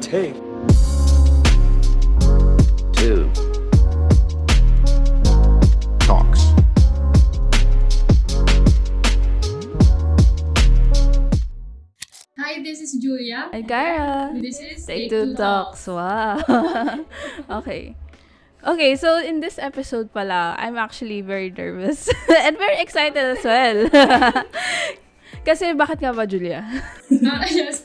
take. 2 Talks. Hi, this is Julia. Hi, Kyra. This is Take Two Talks. Wow. Okay, so in this episode pala, I'm actually very nervous and very excited as well. Kasi bakit nga ba, Julia? Yes.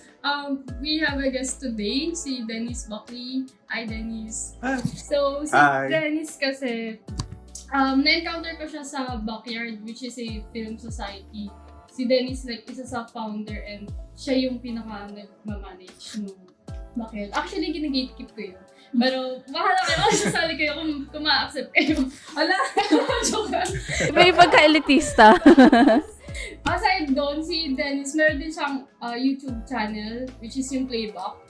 We have a guest today, si Dennis Buckley. Hi, Dennis. So, si Hi. Dennis kasi, na-encounter ko siya sa Backyard, which is a film society. Si Dennis, like, isa sa founder and siya yung pinaka-nag-manage ng Backyard. Actually, gina-gatekeep ko yun. Pero, bahala kayo kung sasali kayo kung ma-accept kayo. Ala, joke lang. May pagka-elitista. Aside doon, si Dennis, meron din siyang YouTube channel, which is yung Playback.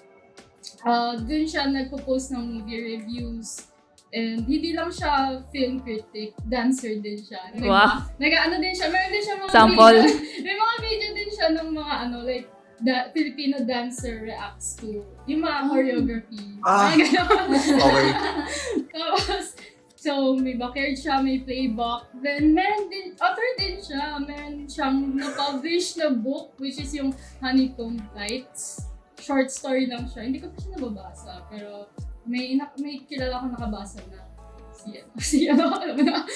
Doon siya nagpo-post ng movie reviews. And hindi lang siya film critic, dancer din siya. Wow. Nag-ano din siya, meron din siya mga Sample. video. May mga video din siya ng mga like, Filipino dancer reacts to yung mga choreography. Mga ganon. Okay. Tapos, so, may backyard siya, may playback. Then, meron din, author din siya. Meron siyang na-publish na book, which is yung Honeycomb Lights. Short story lang siya. Hindi ko pa siya nababasa, pero may kilala ko nakabasa na alam mo na.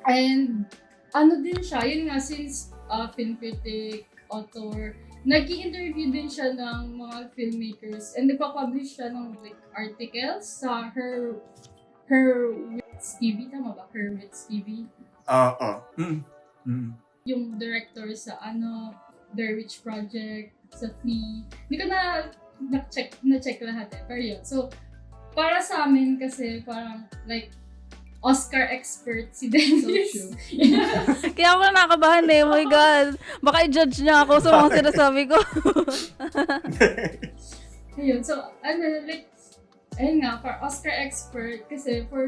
And, ano din siya, yun nga, since film critic, author, nag-i-interview din siya ng mga filmmakers and nagpa-publish siya ng like articles sa Her Wits TV, tama ba? Her Wits TV. Yung director sa Their Witch Project, sa Flea. Hindi ko na-check lahat eh. Pero yun. So, para sa amin kasi parang like Oscar expert si Dennis. So yeah. Kaya ako nakakabahan eh. Oh my God. Baka i-judge niya ako sa mga sinasabi ko. Ayun. So, like, ayun nga, for Oscar expert kasi for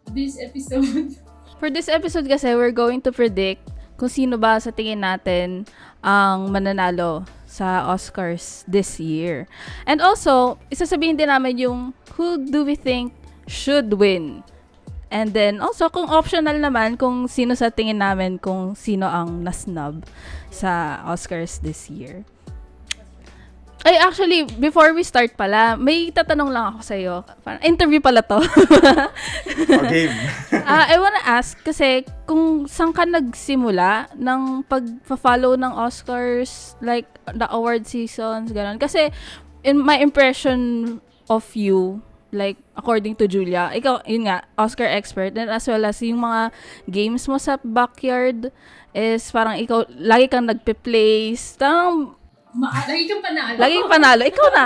this episode. For this episode kasi, we're going to predict kung sino ba sa tingin natin ang mananalo sa Oscars this year. And also, isasabihin din namin yung who do we think should win. And then, also, kung optional naman, kung sino sa tingin namin kung sino ang na-snub sa Oscars this year. Ay, actually, before we start pala, may tatanong lang ako sa'yo. Parang interview pala to. Game. I wanna ask, kasi kung saan ka nagsimula ng pag-follow ng Oscars, like the award seasons, gano'n. Kasi, in my impression of you, like, according to Julia, ikaw, yun nga, Oscar expert, and as well as yung mga games mo sa backyard is parang ikaw, lagi kang nagpe-place, Lagi kang panalo. laging panalo. Ikaw na.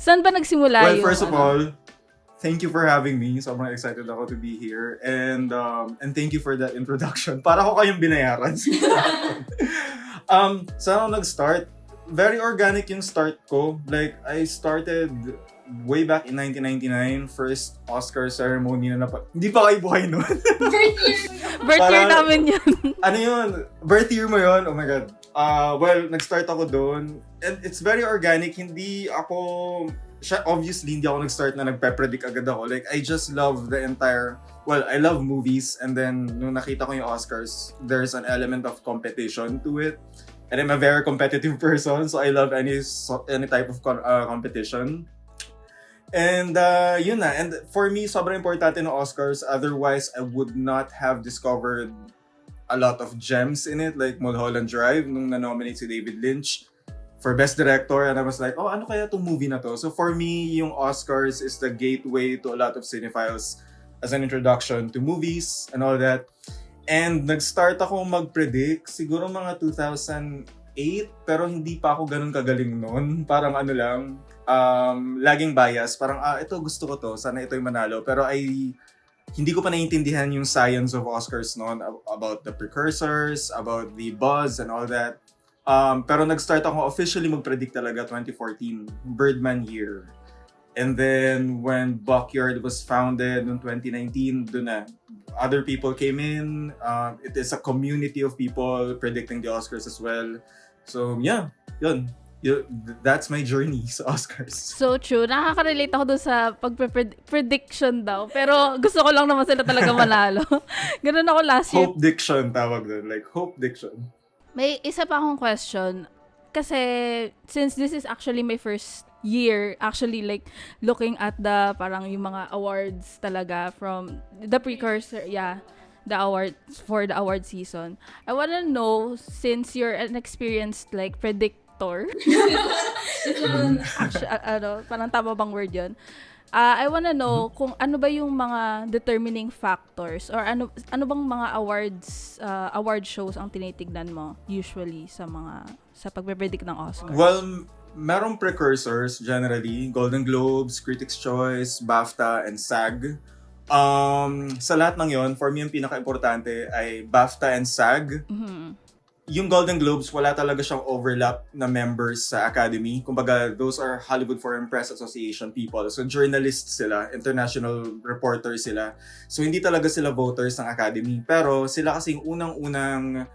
Saan ba nagsimula Well, yung... first of all, thank you for having me. Sobrang excited ako to be here. And thank you for that introduction. Para ko kayong binayaran. Saan ako nag-start? Very organic yung start ko. Like, I started way back in 1999, first Oscar ceremony na hindi pa kayo buhay nun. Birth year namin yun. Ano yun? Birth year mo yun? Oh my God. Well, nag-start ako doon. And it's very organic. Obviously, hindi ako nag-start na nagpe-predict agad ako. Like, I just love I love movies. And then, nung nakita ko yung Oscars, there's an element of competition to it. And I'm a very competitive person, so I love any type of competition. And yun na. And for me, sobrang importante ng Oscars. Otherwise, I would not have discovered a lot of gems in it, like Mulholland Drive, nung na-nominate si David Lynch for Best Director. And I was like, ano kaya itong movie na to? So for me, yung Oscars is the gateway to a lot of cinephiles as an introduction to movies and all that. And nag-start ako mag-predict, siguro mga 2008, pero hindi pa ako ganun kagaling noon. Parang laging bias. Parang, ito gusto ko to, sana ito yung manalo. Pero hindi ko pa naiintindihan yung science of Oscars noon about the precursors, about the buzz and all that. Pero nag-start ako officially mag-predict talaga 2014, Birdman year. And then when Backyard was founded in 2019, doon na. Other people came in. It is a community of people predicting the Oscars as well. So yeah, yun. that's my journey sa Oscars. So true. Nakaka-relate ako dun sa pag-prediction daw. Pero gusto ko lang naman sila talaga manalo. Ganun ako last year. Hope diction tawag doon. Like, hope diction. May isa pa akong question. Kasi, since this is actually my first year, actually like, looking at the, parang yung mga awards talaga from the precursor, the awards, for the award season. I wanna know, since you're an experienced, like, predictor, actually, parang tama bang word yun? I wanna know kung ano ba yung mga determining factors or ano bang mga award shows ang tinitignan mo usually sa pagpe-predict ng Oscars? Well, merong precursors generally, Golden Globes, Critics' Choice, BAFTA, and SAG. Sa lahat ng yon, for me, yung pinaka-importante ay BAFTA and SAG. Yung Golden Globes, wala talaga siyang overlap na members sa Academy. Kumbaga, those are Hollywood Foreign Press Association people. So, journalists sila, international reporters sila. So, hindi talaga sila voters ng Academy. Pero, sila kasing unang-unang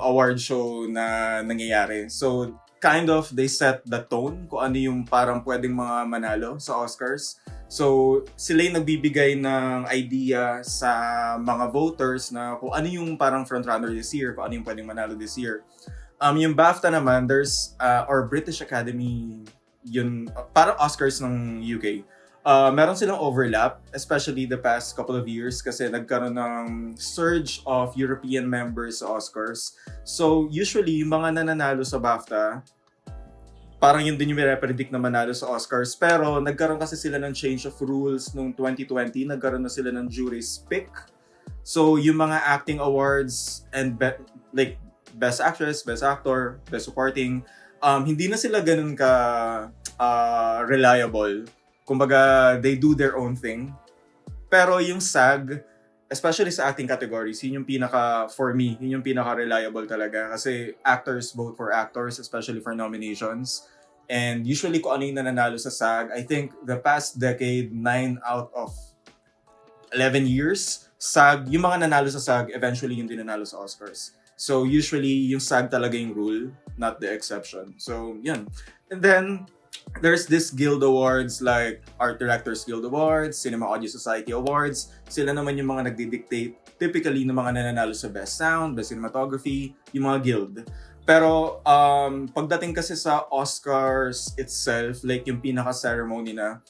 award show na nangyayari. So, kind of, they set the tone kung ano yung parang pwedeng mga manalo sa Oscars. So, sila yung nagbibigay ng idea sa mga voters na kung ano yung parang frontrunner this year, kung ano yung pwedeng manalo this year. Yung BAFTA naman, there's, or British Academy, yun, parang Oscars ng UK. Meron silang overlap, especially the past couple of years kasi nagkaroon ng surge of European members sa Oscars. So, usually, yung mga nananalo sa BAFTA, parang yun din yung predict na manalo sa Oscars. Pero nagkaroon kasi sila ng change of rules noong 2020. Nagkaroon na sila ng jury's pick. So yung mga acting awards and like Best Actress, Best Actor, Best Supporting, hindi na sila ganun ka reliable. Kumbaga, they do their own thing. Pero yung SAG, especially sa acting categories, yun yung for me, yun yung pinaka-reliable talaga. Kasi actors vote for actors, especially for nominations. And usually, kung ano yung nananalo sa SAG, I think the past decade, 9 out of 11 years, SAG, yung mga nanalo sa SAG, eventually yung dinanalo sa Oscars. So usually, yung SAG talaga yung rule, not the exception. So, yan. And then, there's this guild awards like Art Directors Guild Awards, Cinema Audio Society Awards. Sila naman yung mga nagdi-dictate typically ng mga nananalo sa Best Sound, Best Cinematography, yung mga guild. Pero pagdating kasi sa Oscars itself, like yung pinaka-ceremony na,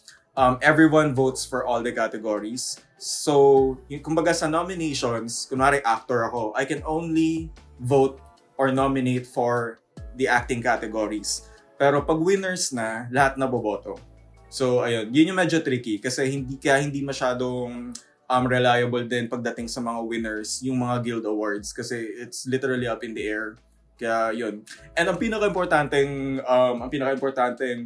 everyone votes for all the categories. So, yung, kumbaga sa nominations, kunwari actor ako, I can only vote or nominate for the acting categories. Pero pag winners na, lahat na boboto. So, ayun. Yun yung medyo tricky kasi hindi masyadong reliable din pagdating sa mga winners, yung mga guild awards kasi it's literally up in the air. Kaya yun. And ang pinaka-importanteng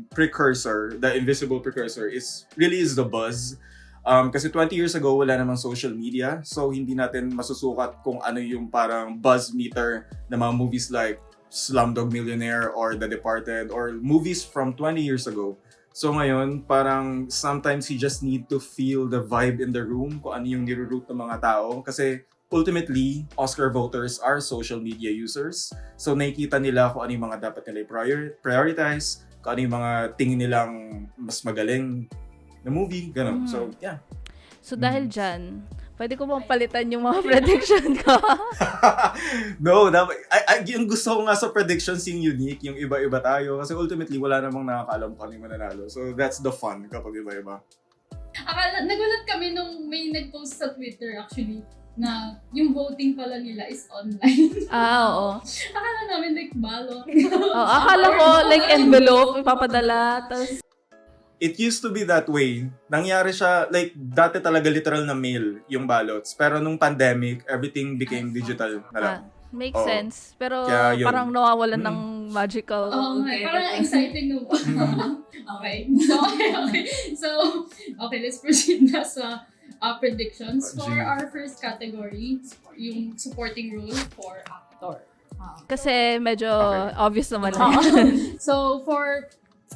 precursor, the invisible precursor is the buzz. Kasi 20 years ago, wala namang social media. So, hindi natin masusukat kung ano yung parang buzz meter ng mga movies like Slumdog Millionaire or The Departed or movies from 20 years ago. So ngayon, parang sometimes you just need to feel the vibe in the room kung ano yung niroot ng mga tao. Kasi ultimately, Oscar voters are social media users. So nakikita nila kung ano yung mga dapat nila prioritize, kung ano yung mga tingin nilang mas magaling na movie, gano'n. So, yeah. So dahil dyan, pwede ko bang palitan yung mga prediction ko? No, yung gusto ko nga sa predictions yung unique, yung iba-iba tayo. Kasi ultimately, wala namang nakakaalam kung ano yung mananalo. So that's the fun kapag iba-iba. Nagulat kami nung may nag-post sa Twitter actually na yung voting pala nila is online. Oo. Akala namin like ballot. Akala ko like envelope, ipapadala, tas It used to be that way. Nangyari siya, like, dati talaga literal na mail yung ballots. Pero nung pandemic, everything became digital na lang. Makes sense. Pero parang nawawalan ng magical. Parang exciting no. Okay. So, let's proceed na sa predictions for our first category, yung supporting role for actor. Kasi medyo obvious naman. So,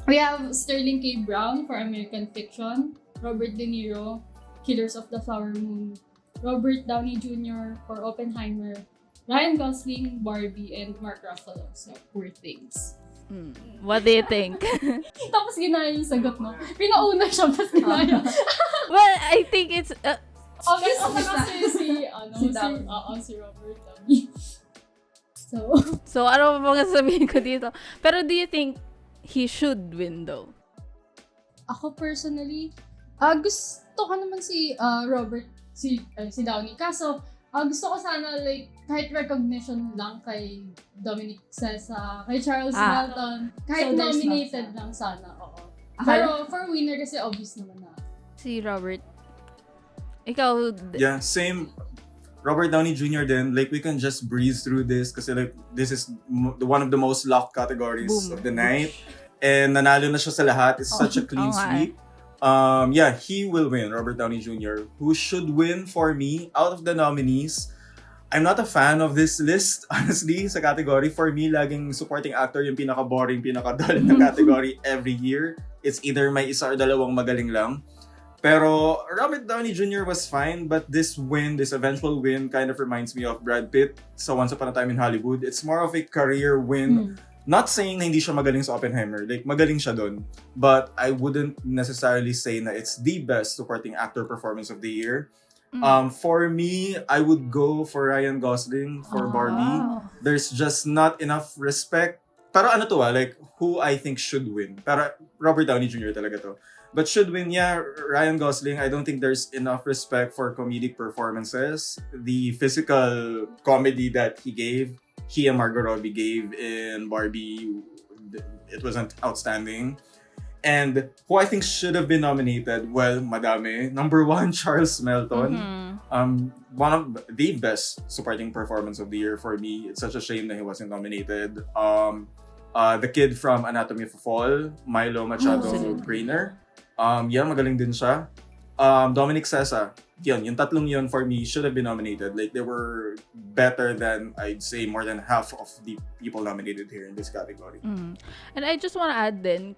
we have Sterling K. Brown for American Fiction, Robert De Niro, Killers of the Flower Moon, Robert Downey Jr. for Oppenheimer, Ryan Gosling, Barbie, and Mark Ruffalo, so Poor Things. What do you think? Tapos ginaya yung sagot, no? Pinauna siya, tapos ginaya. Well, I think it's... Obvious kasi si Robert Downey. So, ano pa bang sabihin ko dito? Pero do you think he should win though? Ako personally, gusto ko naman si Robert, si Downey. Kaso, gusto ko sana like kahit recognition lang kay Dominic Sessa, kay Charles Melton, kahit So, there's nominated lang sana, oo. Pero for winner kasi obvious naman na. Si Robert. Ikaw, Yeah, same. Robert Downey Jr. then, like, we can just breeze through this kasi like, this is one of the most locked categories of the night. And nanalo na siya sa lahat. It's such a clean sweep. Yeah, he will win, Robert Downey Jr. Who should win for me, out of the nominees, I'm not a fan of this list, honestly, sa category. For me, laging supporting actor yung pinaka-boring, pinaka-dull na category every year. It's either may isa or dalawang magaling lang. Pero Robert Downey Jr. was fine, but this eventual win, kind of reminds me of Brad Pitt sa Once Upon a Time in Hollywood. It's more of a career win. Not saying na hindi siya magaling sa Oppenheimer. Like, magaling siya dun. But I wouldn't necessarily say na it's the best supporting actor performance of the year. For me, I would go for Ryan Gosling for Barbie. There's just not enough respect. Pero ano to like, who I think should win. Pero Robert Downey Jr. talaga to. But should win, yeah, Ryan Gosling. I don't think there's enough respect for comedic performances. The physical comedy that he and Margot Robbie gave in Barbie, it wasn't outstanding. And who I think should have been nominated, well, madami. Number 1, Charles Melton. One of the best supporting performance of the year for me. It's such a shame that he wasn't nominated. The kid from Anatomy of a Fall, Milo Machado Grainer. Yeah, magaling din siya. Dominic Sessa, yung tatlong yun for me should have been nominated. Like, they were better than, I'd say, more than half of the people nominated here in this category. And I just wanna add din,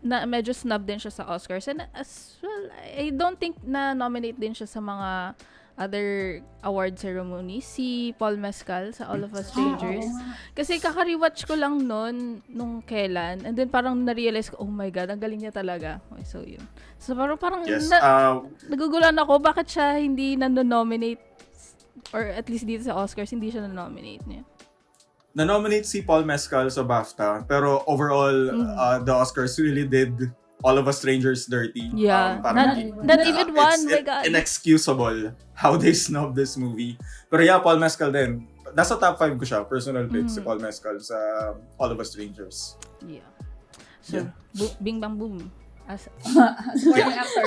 na medyo snub din siya sa Oscars. And as well, I don't think na nominate din siya sa mga other award ceremony, si Paul Mescal sa All of Us Strangers. Kasi kaka-rewatch ko lang nung kailan, and then parang na-realize ko, oh my God, ang galing niya talaga. Okay, so yun. So parang yes, nagugulan ako, bakit siya hindi nanonominate, or at least dito sa Oscars, hindi siya nanonominate niya. Na-nominate si Paul Mescal sa BAFTA, pero overall, the Oscars really did All of Us Strangers dirty. Yeah, not even one. My God. Inexcusable how they snubbed this movie. Pero yeah, Paul Mescal din. Nasa top 5 ko siya, personal pick, si Paul Mescal sa All of Us Strangers. Yeah. So, bing bang boom. Supporting actor.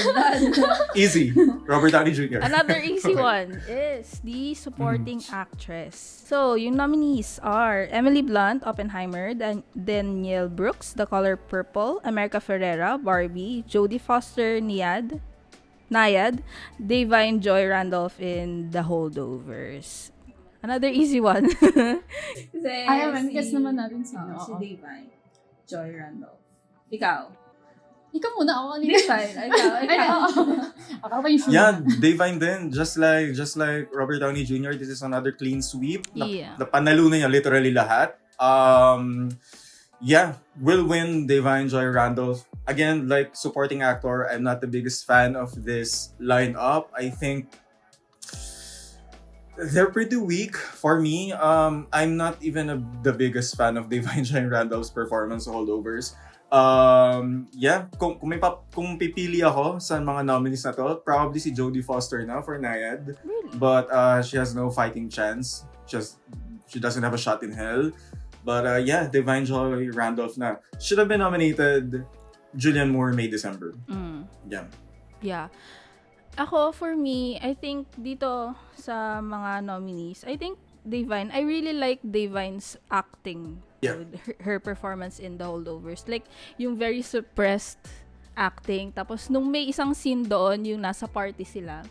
Easy. Robert Downey Jr. Another easy one is the supporting actress. So, yung nominees are Emily Blunt, Oppenheimer, Danielle Brooks, The Color Purple, America Ferrera, Barbie, Jodie Foster, Nayad, Davine Joy Randolph in The Holdovers. Another easy one. Guess naman natin si Davine Joy Randolph. Ikaw muna, ako kanina. Ikaw. Yeah, Davine din. Just like Robert Downey Jr., this is another clean sweep. Yeah. Panalo na niya literally lahat. Yeah, will win Davine Joy Randolph. Again, like supporting actor, I'm not the biggest fan of this lineup. I think they're pretty weak for me. I'm not even the biggest fan of Davine Joy Randolph's performance Holdovers. Yeah, kung pipili ako sa mga nominees na to, probably si Jodie Foster na for Nayad. Really? But she has no fighting chance. She doesn't have a shot in hell. But yeah, Davine Joy Randolph na. Should have been nominated Julianne Moore May December. Yeah. Ako, for me, I think dito sa mga nominees, I think Davine, I really like Davine's acting. Yeah. Her performance in The Holdovers. Like, yung very suppressed acting. Tapos, nung may isang scene doon, yung nasa party sila,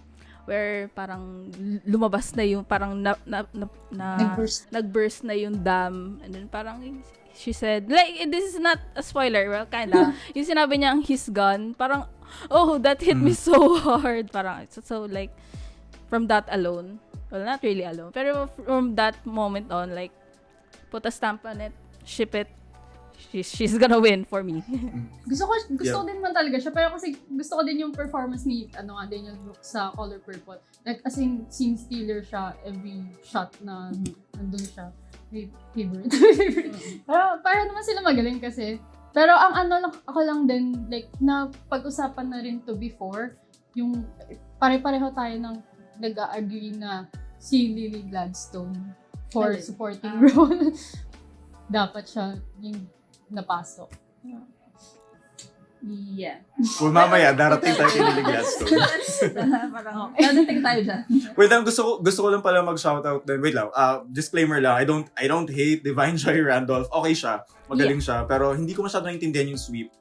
where parang lumabas na yung, parang nagburst na yung dam. And then parang, she said, like, this is not a spoiler, well, kinda. Yung sinabi niya, he's gone, parang, oh, that hit me so hard. Parang, so like, from that alone, well, not really alone, pero from that moment on, like, put a stamp on it, ship it, she's gonna win for me. Gusto ko din man talaga siya, pero kasi gusto ko din yung performance ni Daniel Brooks sa Color Purple. Like, as in, scene stealer siya every shot na nandun siya. May favorite. Pero para naman sila magaling kasi. Pero ako lang din, like, na pag-usapan na rin to before, yung pare-pareho tayo ng nag-agree na si Lily Gladstone for supporting role. Dapat siya yung napasok. Yeah. Well, mamaya, darating tayo kay Lily Gladstone. Parang, dadating tayo dyan. Wait lang, gusto ko lang pala mag-shoutout din. Wait lang, disclaimer lang, I don't hate Divine Joy Randolph. Okay siya, magaling siya, pero hindi ko masyado naintindihan yung sweep.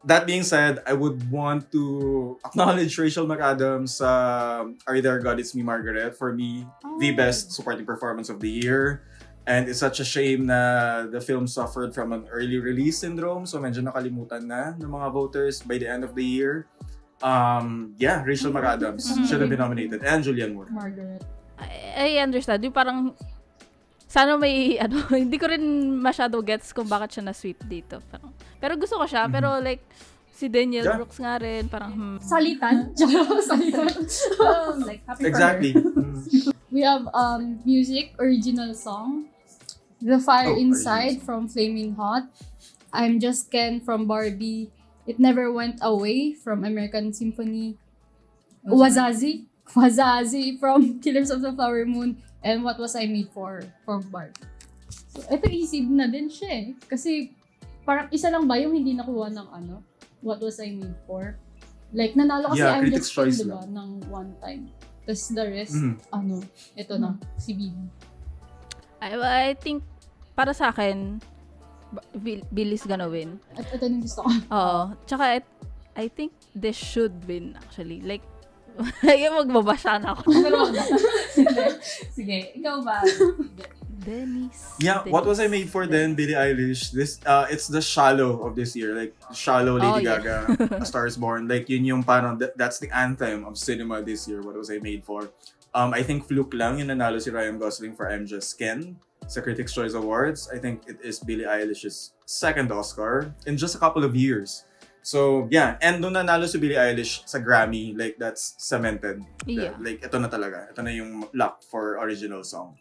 That being said, I would want to acknowledge Rachel McAdams sa Are You There, God, It's Me, Margaret. For me, the best supporting performance of the year. And it's such a shame na the film suffered from an early release syndrome. So medyo nakalimutan na ng mga voters by the end of the year. Yeah, Rachel McAdams should have been nominated. And Julianne Moore. Margaret. I understand. Yung parang, sana may, hindi ko rin masyado gets kung bakit siya na-sweep dito. Parang, pero gusto ko siya, pero like, si Daniel Brooks nga rin, parang, Salitan. Salitan. Like, happy Exactly. We have music, original song. The Fire Inside original. from Flaming Hot. I'm Just Ken from Barbie. It Never Went Away from American Symphony. Wazazi from Killers of the Flower Moon. And What Was I Made For from Barbie. So, ito easy na din siya eh. Kasi parang isa lang ba yung hindi nakuha ng What Was I Made For? Like, nanalo kasi I'm Critics' Just Ken, Choice diba? lang. Ng one time. Tapos the rest, ito na, si Bibi. I think, para sa akin, Billy's gonna win. At ito yung gusto ko. Oo. Tsaka, I think this should win, actually. Like, yung magbabasya na ako. Pero, sige, ikaw ba? Dennis. Yeah, What Was I Made For then, Billie Eilish. This it's the Shallow of this year. Like, Shallow, Lady Gaga, A Star Is Born. Like, yun yung parang, that's the anthem of cinema this year. What Was I Made For? I think fluke lang yung nanalo si Ryan Gosling for I'm Just Ken sa Critics' Choice Awards. I think it is Billie Eilish's second Oscar in just a couple of years. So, yeah. And nung nanalo si Billie Eilish sa Grammy, like, that's cemented. Yeah. Like, ito na talaga. Ito na yung luck for original song.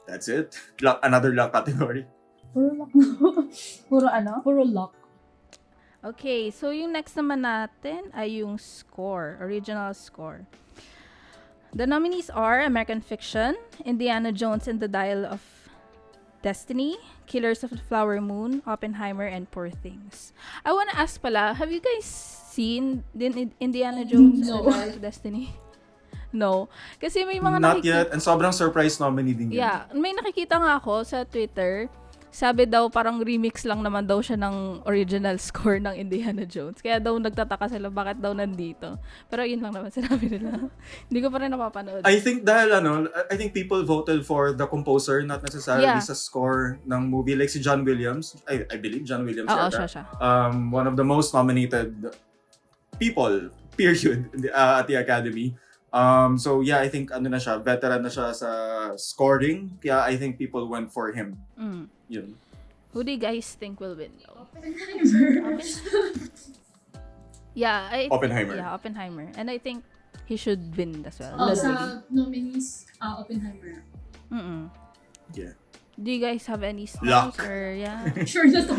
That's it. Another luck category. Puro luck. Puro ano? Puro luck. Okay, so yung next naman natin ay yung score, original score. The nominees are American Fiction, Indiana Jones and the Dial of Destiny, Killers of the Flower Moon, Oppenheimer, and Poor Things. I wanna ask pala, have you guys seen Indiana Jones and the Dial of Destiny? No. Kasi may mga Not yet. And sobrang surprise nominee din yun. Yeah, may nakikita nga ako sa Twitter. Sabi daw parang remix lang naman daw siya ng original score ng Indiana Jones. Kaya daw nagtataka sila bakit daw nandito. Pero yun lang naman sinabi nila. Hindi ko pa rin napapanood. I think I think people voted for the composer, not necessarily sa score ng movie. Like si John Williams. I believe John Williams. Oo, yata. siya. One of the most nominated people, period, at the Academy. So yeah, I think na siya, veteran na siya sa scoring. Kaya I think people went for him. Yun. Who do you guys think will win though? Oppenheimer. Yeah, Oppenheimer. And I think he should win as well. Sa nominees, Oppenheimer. Yeah. Do you guys have any Luck. snubs or yeah? Sure na to.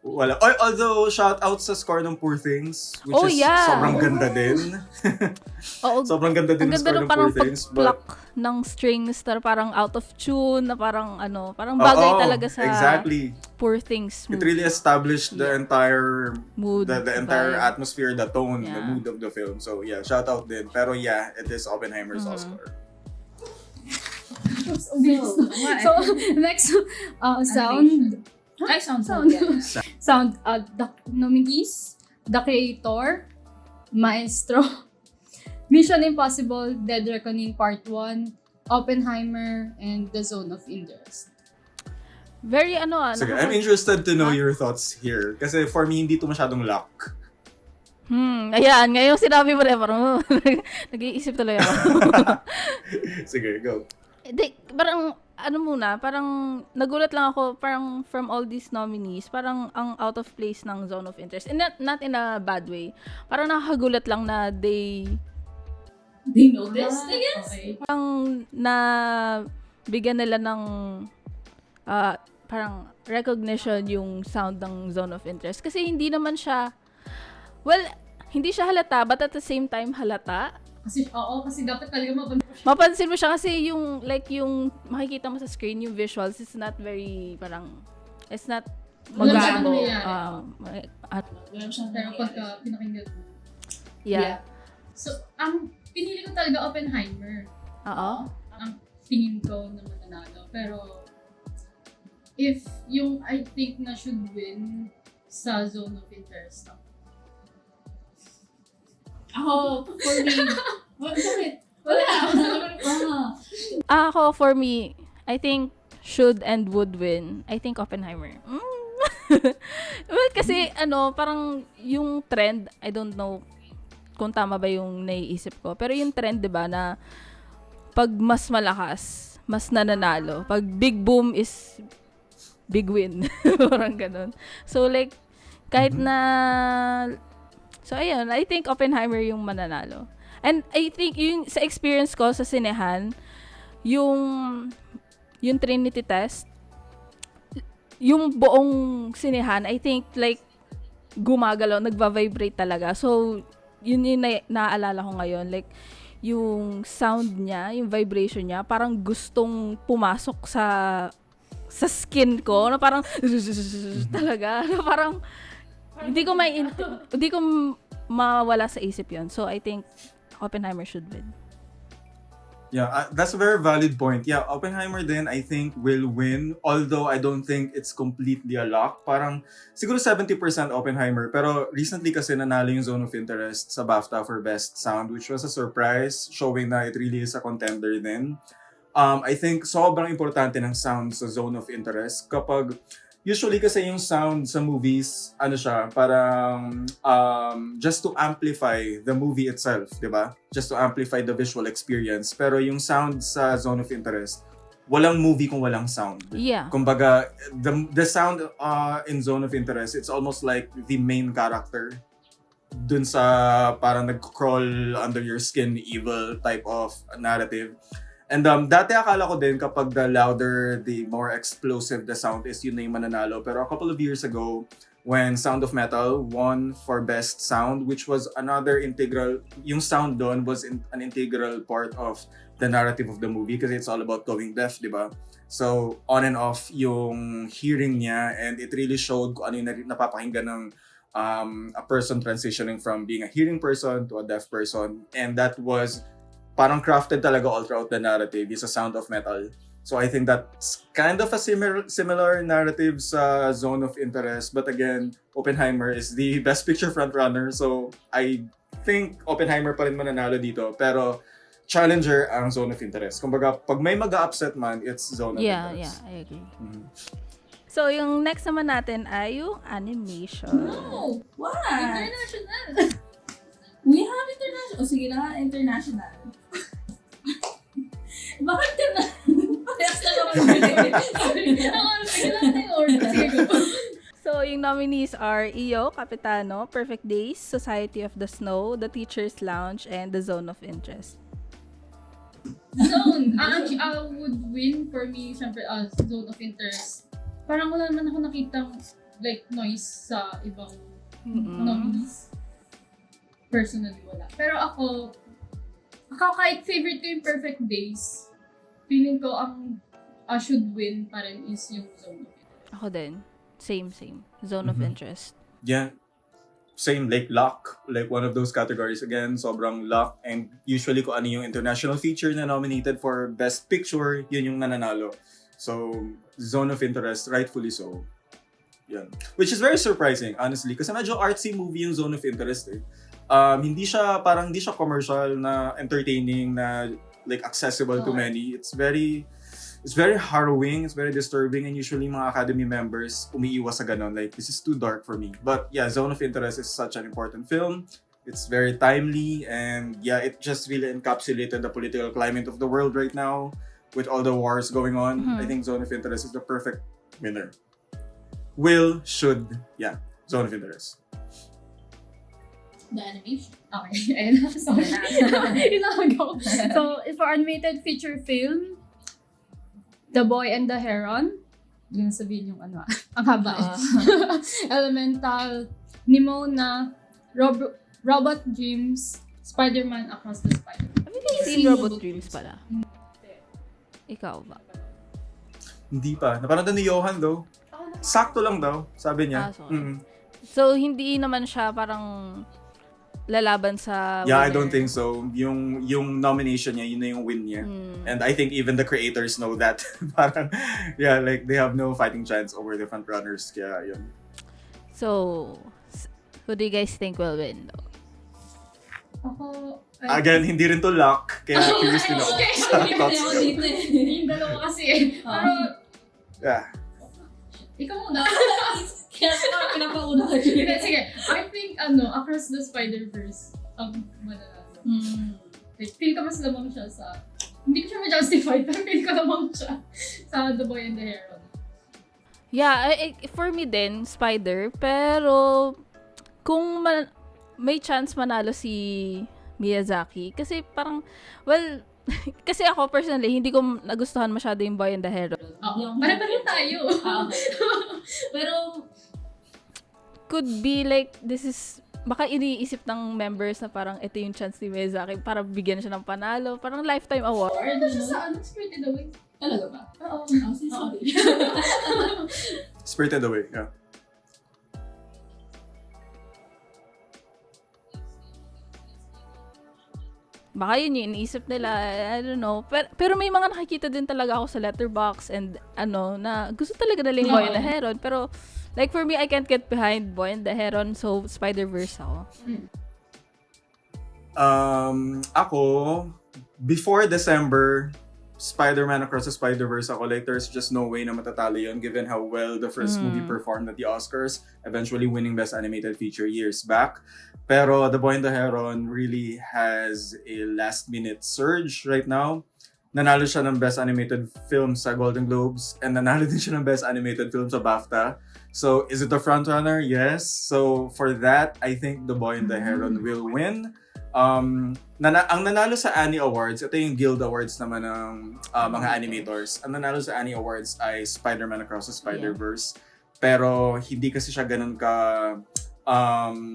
Wala. Although, shout out sa score ng Poor Things, which is sobrang ganda din. Oo. Sobrang ganda din ng score ng Poor Things. Parang pag-pluck ng strings na parang out of tune, na parang parang bagay talaga sa Poor Things movie. It really established the entire mood, the entire vibe. atmosphere, the tone, the mood of the film. So yeah, shout out din. Pero yeah, it is Oppenheimer's Oscar. So, next, sound. Ay, sound. Sound, the nominees, The Creator, Maestro, Mission Impossible, Dead Reckoning Part 1, Oppenheimer, and The Zone of Interest. Very Sige, I'm interested to know your thoughts here. Kasi for me, hindi to masyadong luck. Ayan, ngayon sinabi mo rin, parang nag-iisip tuloy ako. Sige, go. Parang ano muna, parang nagulat lang ako, parang from all these nominees, parang ang out of place ng Zone of Interest. And not in a bad way. Parang nakakagulat lang na They noticed, I guess. Okay. parang na bigyan nila ng parang recognition yung sound ng Zone of Interest. Kasi hindi naman siya, well, hindi siya halata, but at the same time halata. Kasi dapat talaga Mapansin mo siya kasi yung makikita mo sa screen, yung visuals is not very, it's not Walang maganda. nangyayari. Wala siyang Pero nangyayari. pagka pinakinggan mo. Yeah. So, pinili ko talaga Oppenheimer. Oo. Ang tingin ko na mananalo. Pero, if yung I think na should win sa Zone of Interest. Ako, for me, bakit? Wala. Ako, for me, I think should and would win. I think Oppenheimer. Well, kasi parang yung trend, I don't know kung tama ba yung naiisip ko. Pero yung trend, 'di ba, na pag mas malakas, mas nananalo. Pag big boom is big win. Parang ganun. So like kahit na ayun, I think Oppenheimer yung mananalo. And I think yung sa experience ko sa sinehan, yung Trinity test, yung buong sinehan, I think like gumagalaw, nagva-vibrate talaga. So yun yung naaalala ko ngayon, like yung sound niya, yung vibration niya, parang gustong pumasok sa skin ko, na parang talaga, na parang hindi ko mawala sa isip yun. So I think Oppenheimer should win. Yeah, that's a very valid point. Yeah, Oppenheimer then I think will win, although I don't think it's completely a lock. Parang siguro 70% Oppenheimer, pero recently kasi nanalo yung Zone of Interest sa BAFTA for Best Sound, which was a surprise, showing na it really is a contender then. I think sobrang importante ng sound sa Zone of Interest kapag usually kasi yung sound sa movies, parang just to amplify the movie itself, di ba? Just to amplify the visual experience. Pero yung sound sa Zone of Interest, walang movie kung walang sound. Yeah. Kumbaga, the sound in Zone of Interest, it's almost like the main character dun sa parang nag-crawl under your skin evil type of narrative. And dati akala ko din kapag the louder, the more explosive the sound is, yun na yung mananalo. Pero a couple of years ago, when Sound of Metal won for Best Sound, which was another integral, yung sound doon was an integral part of the narrative of the movie kasi it's all about going deaf, di ba? So, on and off yung hearing niya, and it really showed kung ano yung napapakinggan ng a person transitioning from being a hearing person to a deaf person. And that was parang crafted talaga all throughout the narrative is a Sound of Metal. So I think that's kind of a similar narrative sa Zone of Interest. But again, Oppenheimer is the Best Picture frontrunner. So I think Oppenheimer pa rin mananalo dito. Pero challenger ang Zone of Interest. Kumbaga, pag may mag-upset man, it's Zone of Interest. Yeah, I agree. So, yung next naman natin ay yung animation. No! What? International! We have international. O sige na, international. Bakit ka na? Parehas na naman. So, yung nominees are EO, Capitano, Perfect Days, Society of the Snow, The Teacher's Lounge, and The Zone of Interest. Zone! Would win for me, syempre, Zone of Interest. Parang wala naman ako nakitang like noise sa ibang nominees. Personally, wala. Pero ako kahit favorite ko yung Perfect Days, feeling ko ang should win pa rin is yung Zone of Interest. Ako din. Same. Zone of Interest. Yeah. Same, like luck. Like one of those categories again, sobrang luck. And usually kung ano yung international feature na nominated for Best Picture, yun yung nananalo. So, Zone of Interest, rightfully so. Yan. Which is very surprising, honestly. Kasi medyo artsy movie yung Zone of Interest eh. Hindi siya commercial na entertaining na like accessible to many. It's very harrowing, it's very disturbing, and usually mga Academy members umiiwas sa ganun. Like, this is too dark for me. But yeah, Zone of Interest is such an important film. It's very timely, and yeah, it just really encapsulated the political climate of the world right now. with all the wars going on, I think Zone of Interest is the perfect winner. Zone of Interest. The animation. Okay, ayun na. Sorry. Inagaw. So, for animated feature film, The Boy and the Heron. Hindi na sabihin yung ano. Ang haba. Elemental, Nimona, Robot Dreams, Spider-Man Across the Spider-Verse. Have you guys seen Robot Dreams pala? Ikaw ba? Hindi pa. Napanood ni Johan though. Sakto lang daw, sabi niya. Sorry. So, hindi naman siya parang lalaban sa Yeah, winner. I don't think so. Yung nomination niya, yun na yung win niya. And I think even the creators know that. Parang, yeah, like they have no fighting chance over the front runners. Kaya yun. So, who do you guys think will win though? Ako, Again, hindi rin to luck. Kaya curious din ako sa thoughts niyo. yung dalawa kasi eh. Pero, Yeah. ikaw muna. Kaya pinapauna ka Hindi, dyan. sige. I think, Across the Spider-Verse, ang mananalo. Like, feel ko mas lamang siya sa, hindi ko siya ma-justify, pero feel ko lamang siya sa The Boy and the Heron. Yeah, for me din, Spider. Pero, kung may chance manalo si Miyazaki, kasi parang, well, kasi ako personally, hindi ko nagustuhan masyado yung Boy and the Heron. Oo, pare-pareho tayo. Pero, Could be like, this is, baka iniisip ng members na parang ito yung chance ni Miyazaki para bigyan siya ng panalo. Parang lifetime award. Ano siya sa Spirited Away? talaga ba? Oo. Sorry. Spirited Away, yeah. Baka yun yung iniisip nila, I don't know. Pero may mga nakikita din talaga ako sa Letterboxd and na gusto talaga nila yung Boy and the Heron. Pero like for me, I can't get behind Boy and the Heron, so Spider-Verse ako. Ako, before December, Spider-Man Across the Spider-Verse ako, like there's just no way na matatalo yun given how well the first movie performed at the Oscars, eventually winning Best Animated Feature years back. Pero The Boy and the Heron really has a last-minute surge right now. Nanalo siya ng Best Animated Film sa Golden Globes and nanalo din siya ng Best Animated Film sa BAFTA. So, is it a frontrunner? Yes. So, for that, I think The Boy and the Heron will win. Ang nanalo sa Annie Awards, ito yung Guild Awards naman ng mga animators. Ang nanalo sa Annie Awards ay Spider-Man Across the Spider-Verse. Pero hindi kasi siya ganun ka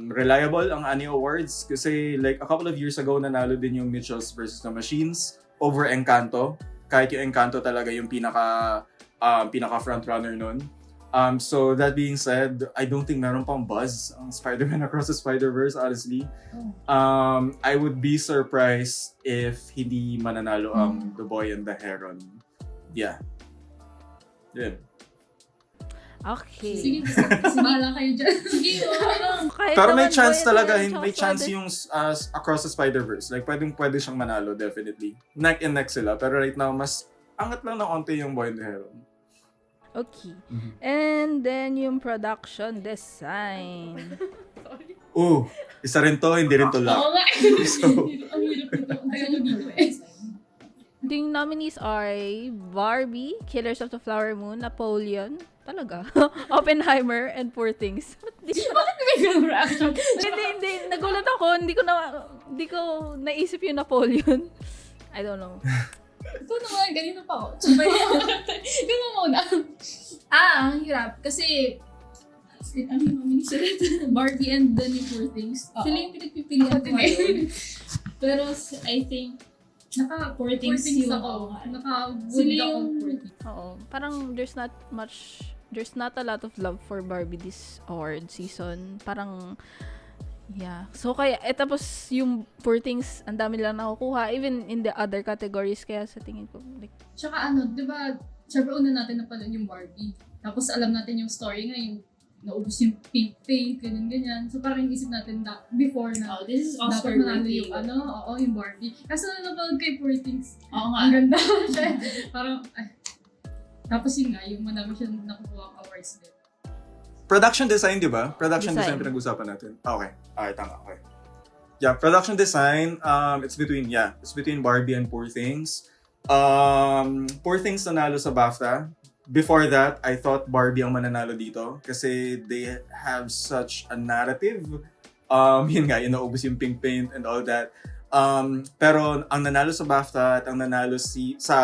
reliable ang Annie Awards kasi like a couple of years ago nanalo din yung Mitchells vs. the Machines over Encanto. Kahit yung Encanto talaga yung pinaka frontrunner nun. So that being said, I don't think meron pang buzz ang Spider-Man Across the Spider-Verse, honestly. I would be surprised if hindi mananalo ang The Boy and the Heron. Yeah. Yeah. Okay. Sige, bahala kayo dyan. Sige, Kahit Pero may naman chance Boy and talaga, the Heron, may tsaka chance Spider- yung Across the Spider-Verse. Like pwede siyang manalo, definitely. Neck and neck sila. Pero right now, mas angat lang ng onti yung Boy and the Heron. Okay. And then yung production design. Oh, isa rin to, hindi rin to luck. Oo nga. So, Ang hirap nito. Ang tagal nyo dito eh. The nominees are Barbie, Killers of the Flower Moon, Napoleon, talaga, Oppenheimer, and Poor Things. Bakit may ganun reaction? Hindi. Nagulat ako. Hindi ko naisip yung Napoleon. I don't know. Ito naman, ganito pa ako. Ikaw mo muna. Ang hirap. Kasi, ano yung nominees ulit? Barbie and the New Poor Things. Sila yung pinagpipilihan ko ngayon. Pero, I think, Poor Things yung ako. Naka-wood Sila ako. yung- Poor Things. Oo. Parang there's not a lot of love for Barbie this award season. Parang, yeah. So, tapos yung Poor Things, ang dami lang nakukuha. Even in the other categories, kaya sa tingin ko, like, Tsaka di ba, syempre una natin napanood yung Barbie. Tapos alam natin yung story ngayon, naubos yung pink paint, ganyan. So parang isip natin before na this is Oscar dapat manalo worthy. yung yung Barbie. Kasi napanood kay Poor Things, Oo nga. ang ganda siya. Parang, tapos yun nga, yung madami siya nakukuha ang awards din. production design, di ba? Production Design. design pinag-usapan natin. Okay. Okay, tama. Okay. Yeah, production design, it's between Barbie and Poor Things. Poor Things nanalo sa BAFTA. Before that, I thought Barbie ang mananalo dito kasi they have such a narrative. Yun nga, inaubos yung pink paint and all that. Pero ang nanalo sa BAFTA at ang nanalo sa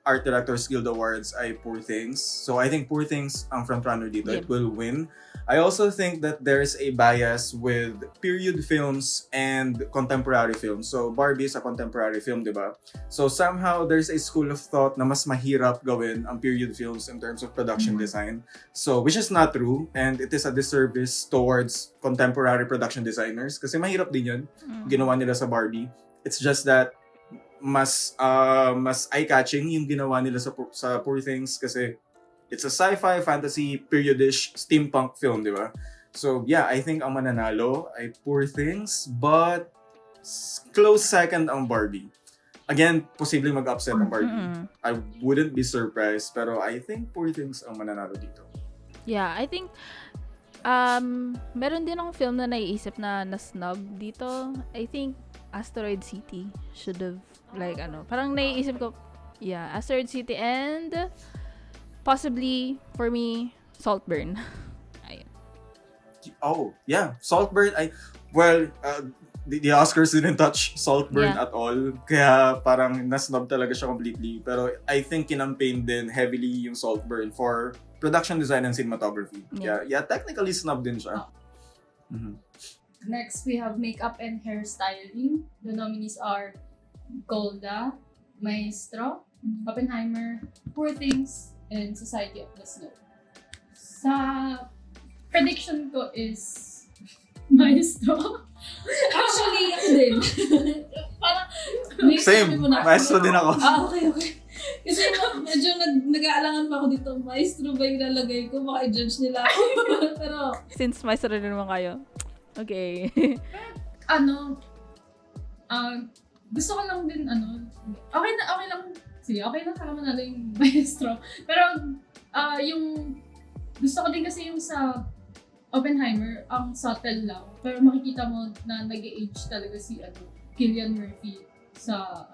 Art Directors Guild Awards ay Poor Things. So I think Poor Things ang frontrunner dito. Yep. It will win. I also think that there's a bias with period films and contemporary films. So Barbie is a contemporary film, di ba? So somehow there's a school of thought na mas mahirap gawin ang period films in terms of production design. So which is not true, and it is a disservice towards contemporary production designers kasi mahirap din yun. Ginawa nila sa Barbie. It's just that mas eye-catching yung ginawa nila sa Poor Things kasi it's a sci-fi, fantasy, periodish, steampunk film, di ba? So, yeah, I think ang mananalo ay Poor Things, but close second ang Barbie. Again, posibleng mag-upset ang Barbie. I wouldn't be surprised, pero I think Poor Things ang mananalo dito. Yeah, I think meron din akong film na naiisip na snub dito. I think Asteroid City should have parang naiisip ko, yeah, Asteroid City and possibly for me Saltburn. Ayun. Oh, yeah, Saltburn. The Oscars didn't touch Saltburn at all. Kaya parang nasnub talaga siya completely. Pero I think kinampaign din heavily yung Saltburn for production design and cinematography. Yeah, technically snub din siya. Next, we have makeup and hairstyling. The nominees are Golda, Maestro, Oppenheimer, Poor Things, and Society of the Snow. Sa prediction ko is Maestro. Actually, ako din. Parang, Same. Maestro din ako. Okay. Kasi medyo nag-aalangan pa ako dito. Maestro ba yung lalagay ko? Baka i-judge nila ako. Pero, Since maestro rin naman kayo. Okay. Gusto ko lang din, okay lang, sige, okay lang para manalo yung Maestro. Pero, yung, gusto ko din kasi yung sa Oppenheimer, ang subtle lang. Pero makikita mo na nag-age talaga si, Cillian Murphy sa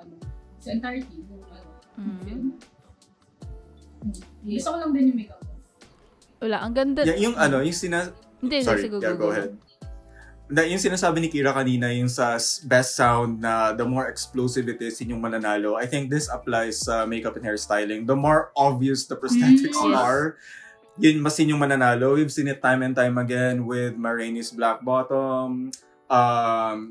entirety ng, film. Gusto ko lang din yung makeup. Wala, ang ganda. Yeah, yung Hindi, sorry, sige, go ahead. Yung sinasabi ni Kyra kanina, yung sa best sound na the more explosive it is, yun yung mananalo. I think this applies sa makeup and hairstyling. The more obvious the prosthetics are, yun mas yun yung mananalo. We've seen it time and time again with Ma Rainey's Black Bottom,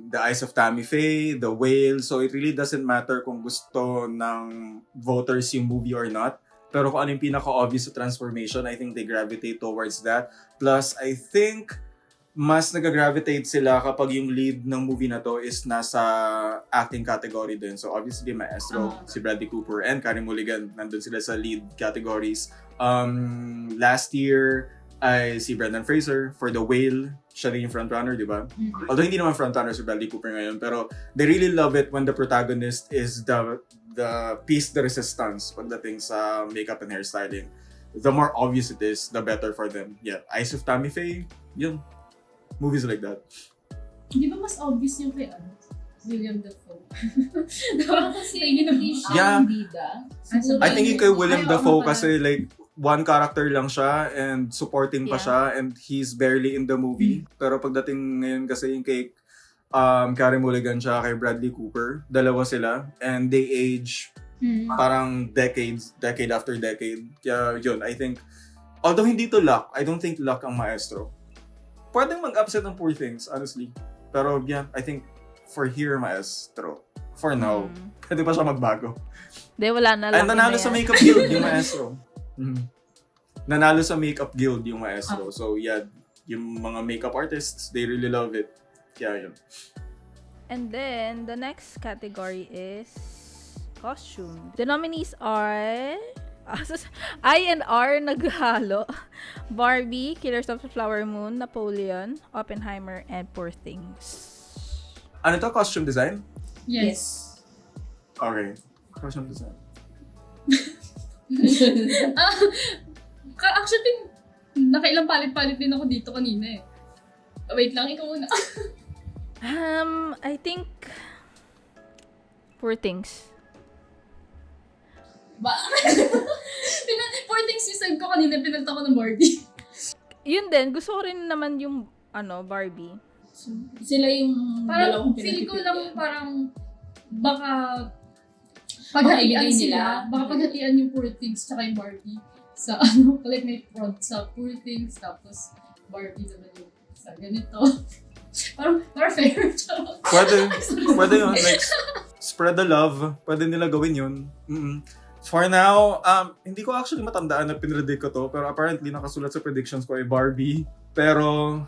The Eyes of Tammy Faye, The Whale. So it really doesn't matter kung gusto ng voters yung movie or not. Pero kung ano yung pinaka-obvious sa transformation, I think they gravitate towards that. Plus, I think mas nag-gravitate sila kapag yung lead ng movie na to is nasa acting category din. So obviously, Maestro, si Bradley Cooper, and Carey Mulligan, nandun sila sa lead categories. Last year ay si Brendan Fraser for The Whale. Siya rin yung frontrunner, di ba? Although hindi naman frontrunner si Bradley Cooper ngayon, pero they really love it when the protagonist is the piece de resistance pagdating sa makeup and hairstyling. The more obvious it is, the better for them. Yeah, Eyes of Tammy Faye, yun. Movies like that. Di ba mas obvious yung kay William Dafoe? parang kasi hindi siya ang bida. I think yung kay William Dafoe kasi like one character lang siya and supporting pa siya and he's barely in the movie. Pero pagdating ngayon kasi yung kay Carey Mulligan siya kay Bradley Cooper, dalawa sila and they age parang decade after decade. Kaya yun, I think although hindi to luck, I don't think luck ang Maestro. Pwedeng mag-upset ng Poor Things, honestly. Pero yeah, I think for here, Maestro. For now. Pwede pa siya magbago. Hindi, wala na lang. And nanalo sa Makeup Guild yung Maestro. Nanalo sa Makeup Guild yung Maestro. So yeah, yung mga makeup artists, they really love it. Kaya yun. And then, the next category is costume. The nominees are I and R naghalo. Barbie, Killers of the Flower Moon, Napoleon, Oppenheimer, and Poor Things. Ano to? Costume design? Yes. Okay. Costume design. Actually, nakailang palit-palit din ako dito kanina eh. Wait lang, ikaw muna. I think Poor Things. Poor things you said ko kanina, pinalta ko ng Barbie. Yun din, gusto ko rin naman yung Barbie. Sila yung Parang dalawang feel ko lang pinagpipilian. parang baka Baka paghatian ibigay sila. nila. Baka paghatian yung Poor Things tsaka yung Barbie. Sa like may prod sa Poor Things tapos Barbie naman yung sa ganito. Parang fair. Pwede yun. Like, spread the love. Pwede nila gawin yun. For now, hindi ko actually matandaan na pinredict ko to, pero apparently nakasulat sa predictions ko ay Barbie. Pero,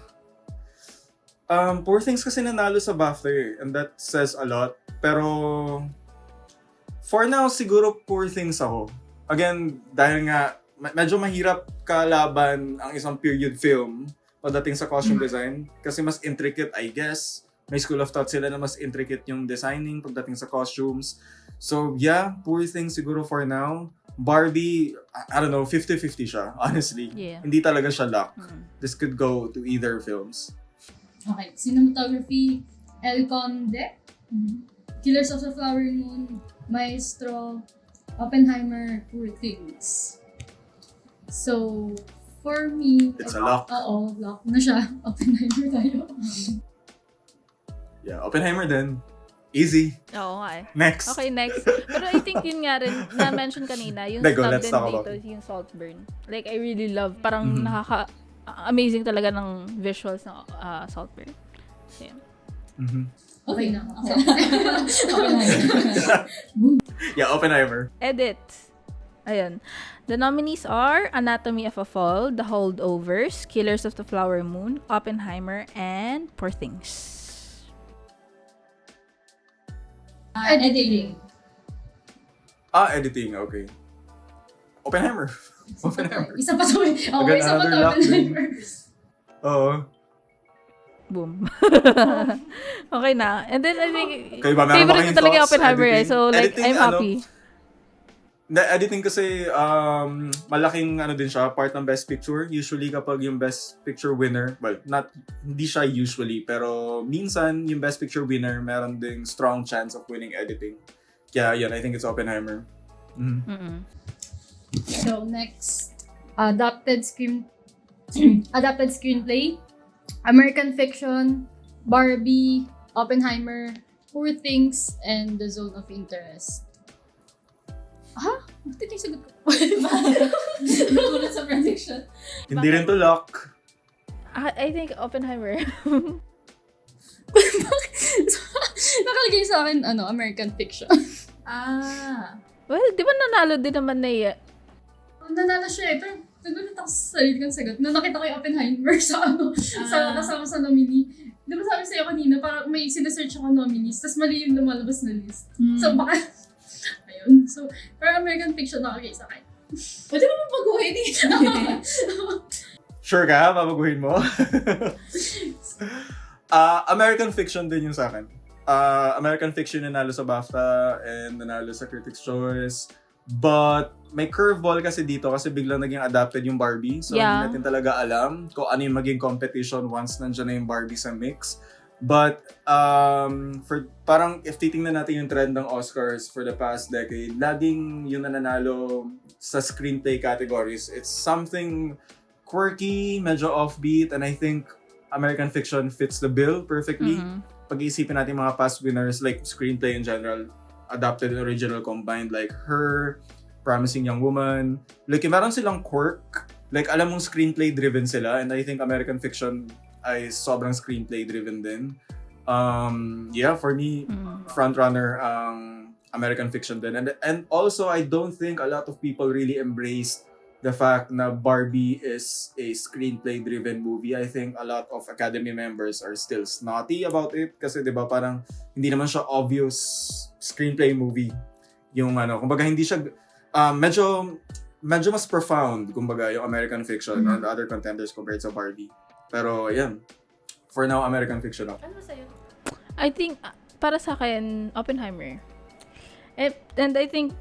Poor Things kasi nanalo sa BAFTA and that says a lot. Pero, for now, siguro Poor Things ako. Again, dahil nga, medyo mahirap kalaban ang isang period film pagdating sa costume design. Kasi mas intricate, I guess. May school of thought sila na mas intricate yung designing pagdating sa costumes. So, yeah, Poor Things siguro for now. Barbie, I don't know, 50-50 siya, honestly. Yeah. Hindi talaga siya luck. This could go to either films. Okay, cinematography, El Conde, Killers of the Flower Moon, Maestro, Oppenheimer, Poor Things. So, for me, It's a lock. Oo, lock na siya. Oppenheimer tayo. Yeah, Oppenheimer din. Easy. Oo nga eh. Next. Okay, next. Pero I think yun nga rin, na-mention kanina, yung Go, snub let's din talk about dito, yung Saltburn. Like, I really love, parang amazing talaga ng visuals ng Saltburn. So, yeah. Okay na. Yeah, Oppenheimer. Edit. Ayun. The nominees are Anatomy of a Fall, The Holdovers, Killers of the Flower Moon, Oppenheimer, and Poor Things. Editing. Editing, okay. Oppenheimer. Oppenheimer. Isa pa to. Oo, Agad isa pa to. another lock din. Oppenheimer. Oo. Boom. Okay na. And then I think, Kayo ba, meron ba favorite ko kayong talaga yung thoughts? Oppenheimer eh. Editing? So like, Editing, I'm happy. Editing kasi malaking din siya, part ng Best Picture. Usually kapag yung Best Picture winner, well, hindi siya usually, pero minsan yung Best Picture winner meron ding strong chance of winning editing. Kaya yun, I think it's Oppenheimer. So, next. Adapted screenplay. American Fiction, Barbie, Oppenheimer, Poor Things, and The Zone of Interest. Bakit ito yung sagot ko? Nagulat sa prediction. Hindi rin to lock. I think Oppenheimer. Nakalagay sa akin, American Fiction. Well, di ba nanalo din naman na Nanalo siya eh, pero nagulat ako sa sarili kong sagot. Nung nakita ko yung Oppenheimer sa kasama sa nominee. Di ba sabi sa'yo kanina, parang may sinesearch ako nominees, tapos mali yung lumalabas na list. So baka, ayun. So, pero American Fiction nakagay sa akin. Pwede mo baguhin eh. Sure ka? Babaguhin mo? American Fiction din yung sa akin. American Fiction nanalo sa BAFTA and nanalo sa Critics' Choice. But may curveball kasi dito kasi biglang naging adapted yung Barbie. So Yeah. hindi natin talaga alam kung ano yung maging competition once nandiyan na yung Barbie sa mix. But parang if titingnan natin yung trend ng Oscars for the past decade, laging yung nananalo sa screenplay categories. It's something quirky, medyo offbeat, and I think American Fiction fits the bill perfectly. Pag-iisipin natin mga past winners like screenplay in general, adapted and original combined, like Her, Promising Young Woman. Like, meron silang quirk. Like, alam mong screenplay driven sila, and I think American Fiction ay sobrang screenplay driven din. Yeah, for me, frontrunner ang American Fiction din. And also, I don't think a lot of people really embraced the fact na Barbie is a screenplay-driven movie. I think a lot of Academy members are still snotty about it kasi 'di ba parang hindi naman siya obvious screenplay movie. Yung kumbaga hindi siya medyo mas profound kumbaga yung American Fiction and other contenders compared sa Barbie. Pero ayan. For now, American Fiction ako. Ano sa'yo? I think, para sa akin, Oppenheimer. And I think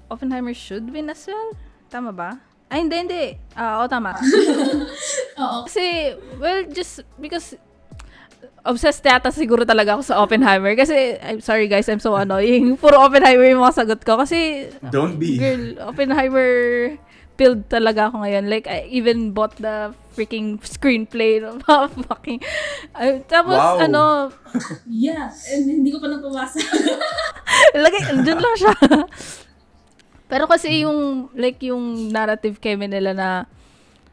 Oppenheimer should win as well. Tama ba? Ay, hindi. Oo, tama. Oo. Kasi, well, just because obsessed yata siguro talaga ako sa Oppenheimer. Kasi, I'm sorry guys, I'm so annoying. Puro Oppenheimer yung mga sagot ko. Kasi, Don't be. girl, Oppenheimer pilled talaga ako ngayon. Like, I even bought the freaking screenplay. No? Fucking, tapos, Wow. Yeah, and hindi ko pa napabasa. lagay, andun lang siya. Pero kasi yung, like, yung narrative keme nila na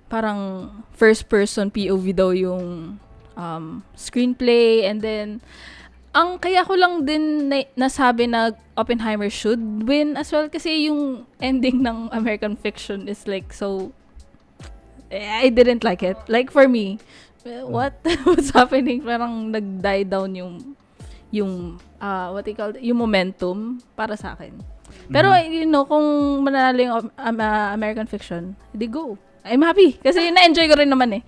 parang first person POV daw yung screenplay, and then ang kaya ko lang din nasabi na Oppenheimer should win as well kasi yung ending ng American Fiction is like so I didn't like it. Like for me, what what's happening? Parang nag-die down yung what you call it, yung momentum para sa akin. Pero you know, kung mananalo yung American Fiction, hindi go. I'm happy kasi na-enjoy ko rin naman eh.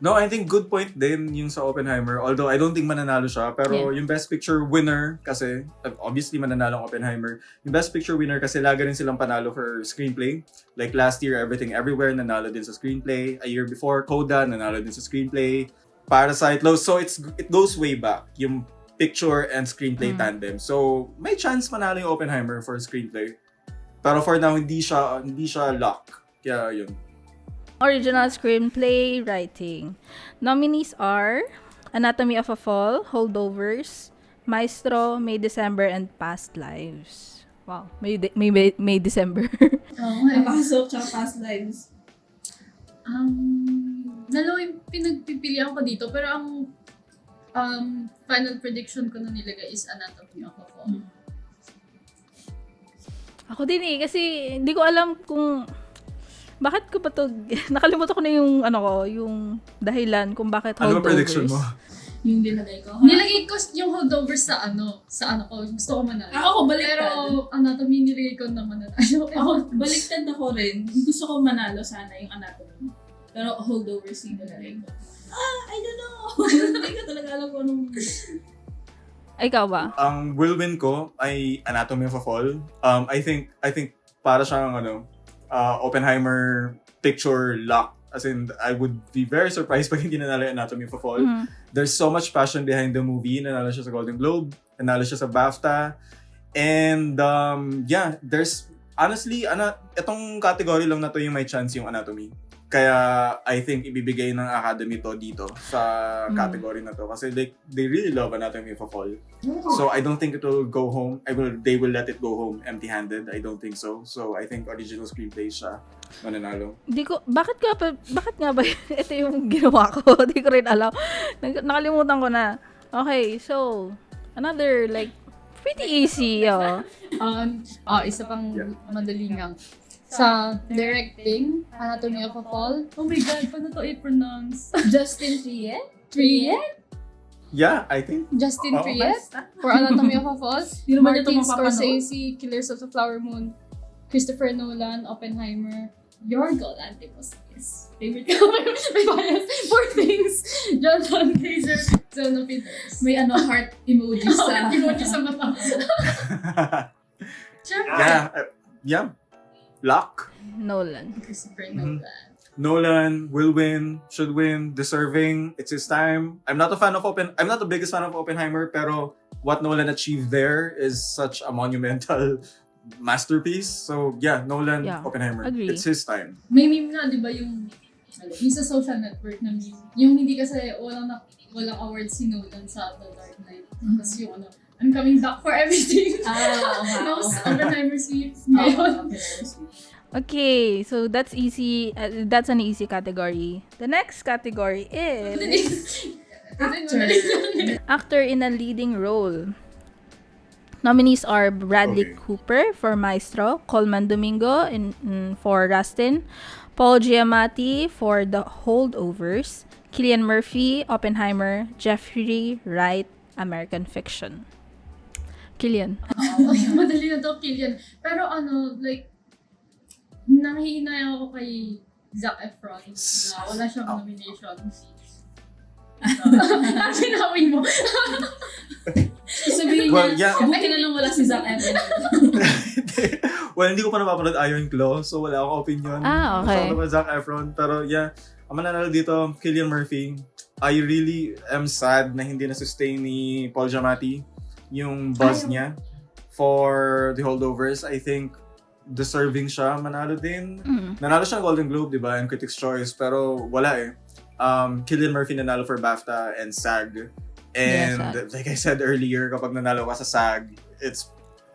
No, I think good point din yung sa Oppenheimer. Although I don't think mananalo siya. Pero yung Best Picture winner kasi, obviously mananalo ang Oppenheimer. Yung Best Picture winner kasi lagi rin silang panalo for screenplay. Like last year, Everything Everywhere nanalo din sa screenplay. A year before, Coda nanalo din sa screenplay. Parasite, so it goes way back. Yung picture and screenplay tandem. So may chance manalo yung Oppenheimer for screenplay. Pero for now, hindi siya lock. Kaya yun. Original Screenplay Writing. Nominees are Anatomy of a Fall, Holdovers, Maestro, May December, and Past Lives. Wow, May December. Napasok tsaka past lives. Dalawa yung pinagpipilian ko dito, pero ang final prediction ko na nilagay is Anatomy of a Fall. Ako din eh, kasi hindi ko alam kung bakit ko ba to, nakalimutan ko na yung yung dahilan kung bakit Ano Holdovers. ba prediction mo? Yung dinagay ko. Nilagay ko yung holdovers sa ko. Gusto ko manalo. Ako, baliktad. Pero Anatomy nilagay ko na manalo. Ako, baliktad ako rin. Gusto ko manalo sana yung anatomy. Pero holdovers yung dinagay ko. I don't know. Hindi ko talaga alam kung anong... Ikaw ba? Ang will win ko ay Anatomy of a Fall. I think para siyang Oppenheimer picture lock. As in, I would be very surprised pag hindi nanalo yung Anatomy of a Fall. There's so much passion behind the movie. Nanalo siya sa Golden Globe. Nanalo siya sa BAFTA. And there's honestly, itong category lang na to yung may chance yung Anatomy. Kaya I think ibibigay ng Academy to dito sa category na to. Kasi they really love Anatomy of a Fall. So I don't think it will go home. They will let it go home empty-handed. I don't think so. So I think original screenplay siya mananalo. Bakit nga ba ito yung ginawa ko? Di ko rin alam. Nakalimutan ko na. Okay, so another like pretty easy, Isa pang madali nga. Sa directing, Anatomy of a Fall. Oh my God, paano to i-pronounce? Justin Triet? Triet? Yeah, I think. Justin Oo. Triet? For Anatomy of a Fall. Hindi naman niya ito Martin mapapanood. Scorsese, Killers of the Flower Moon. Christopher Nolan, Oppenheimer. Yorgos Lanthimos is favorite ko. May bias. Poor Things. Jonathan Glazer. Zone of Interest. May heart emoji sa... Emoji sa mata. Siyempre. Yeah. Luck. Nolan. Christopher Nolan. Nolan will win, should win, deserving. It's his time. I'm not the biggest fan of Oppenheimer, pero what Nolan achieved there is such a monumental masterpiece. So yeah, Nolan, Oppenheimer. Agree. It's his time. May meme nga, di ba, yung sa social network na meme. Yung hindi kasi walang award si Nolan sa The Dark Knight. Tapos yung I'm coming back for everything. No, Oppenheimer sweets. Ngayon. Okay, so that's easy. That's an easy category. The next category is actor in a leading role. Nominees are Bradley Cooper for Maestro, Colman Domingo for Rustin, Paul Giamatti for The Holdovers, Cillian Murphy, Oppenheimer, Jeffrey Wright, American Fiction. Cillian. Madali na to, Cillian. Pero nanghihinay ako kay Zac Efron na wala siyang nomination. Sinawi mo. Sabihin niya, buti na lang wala si Zac Efron. Well, hindi ko pa napapanood Iron Claw, so wala akong opinion. Okay. Masyado pa Zac Efron. Pero yeah, ang mananalo dito, Cillian Murphy. I really am sad na hindi na-sustain ni Paul Giamatti yung buzz niya for The Holdovers. I think deserving siya manalo din. Nanalo siya ng Golden Globe, di ba? And Critics' Choice. Pero wala eh. Cillian Murphy nanalo for BAFTA and SAG. And like I said earlier, kapag nanalo ka sa SAG,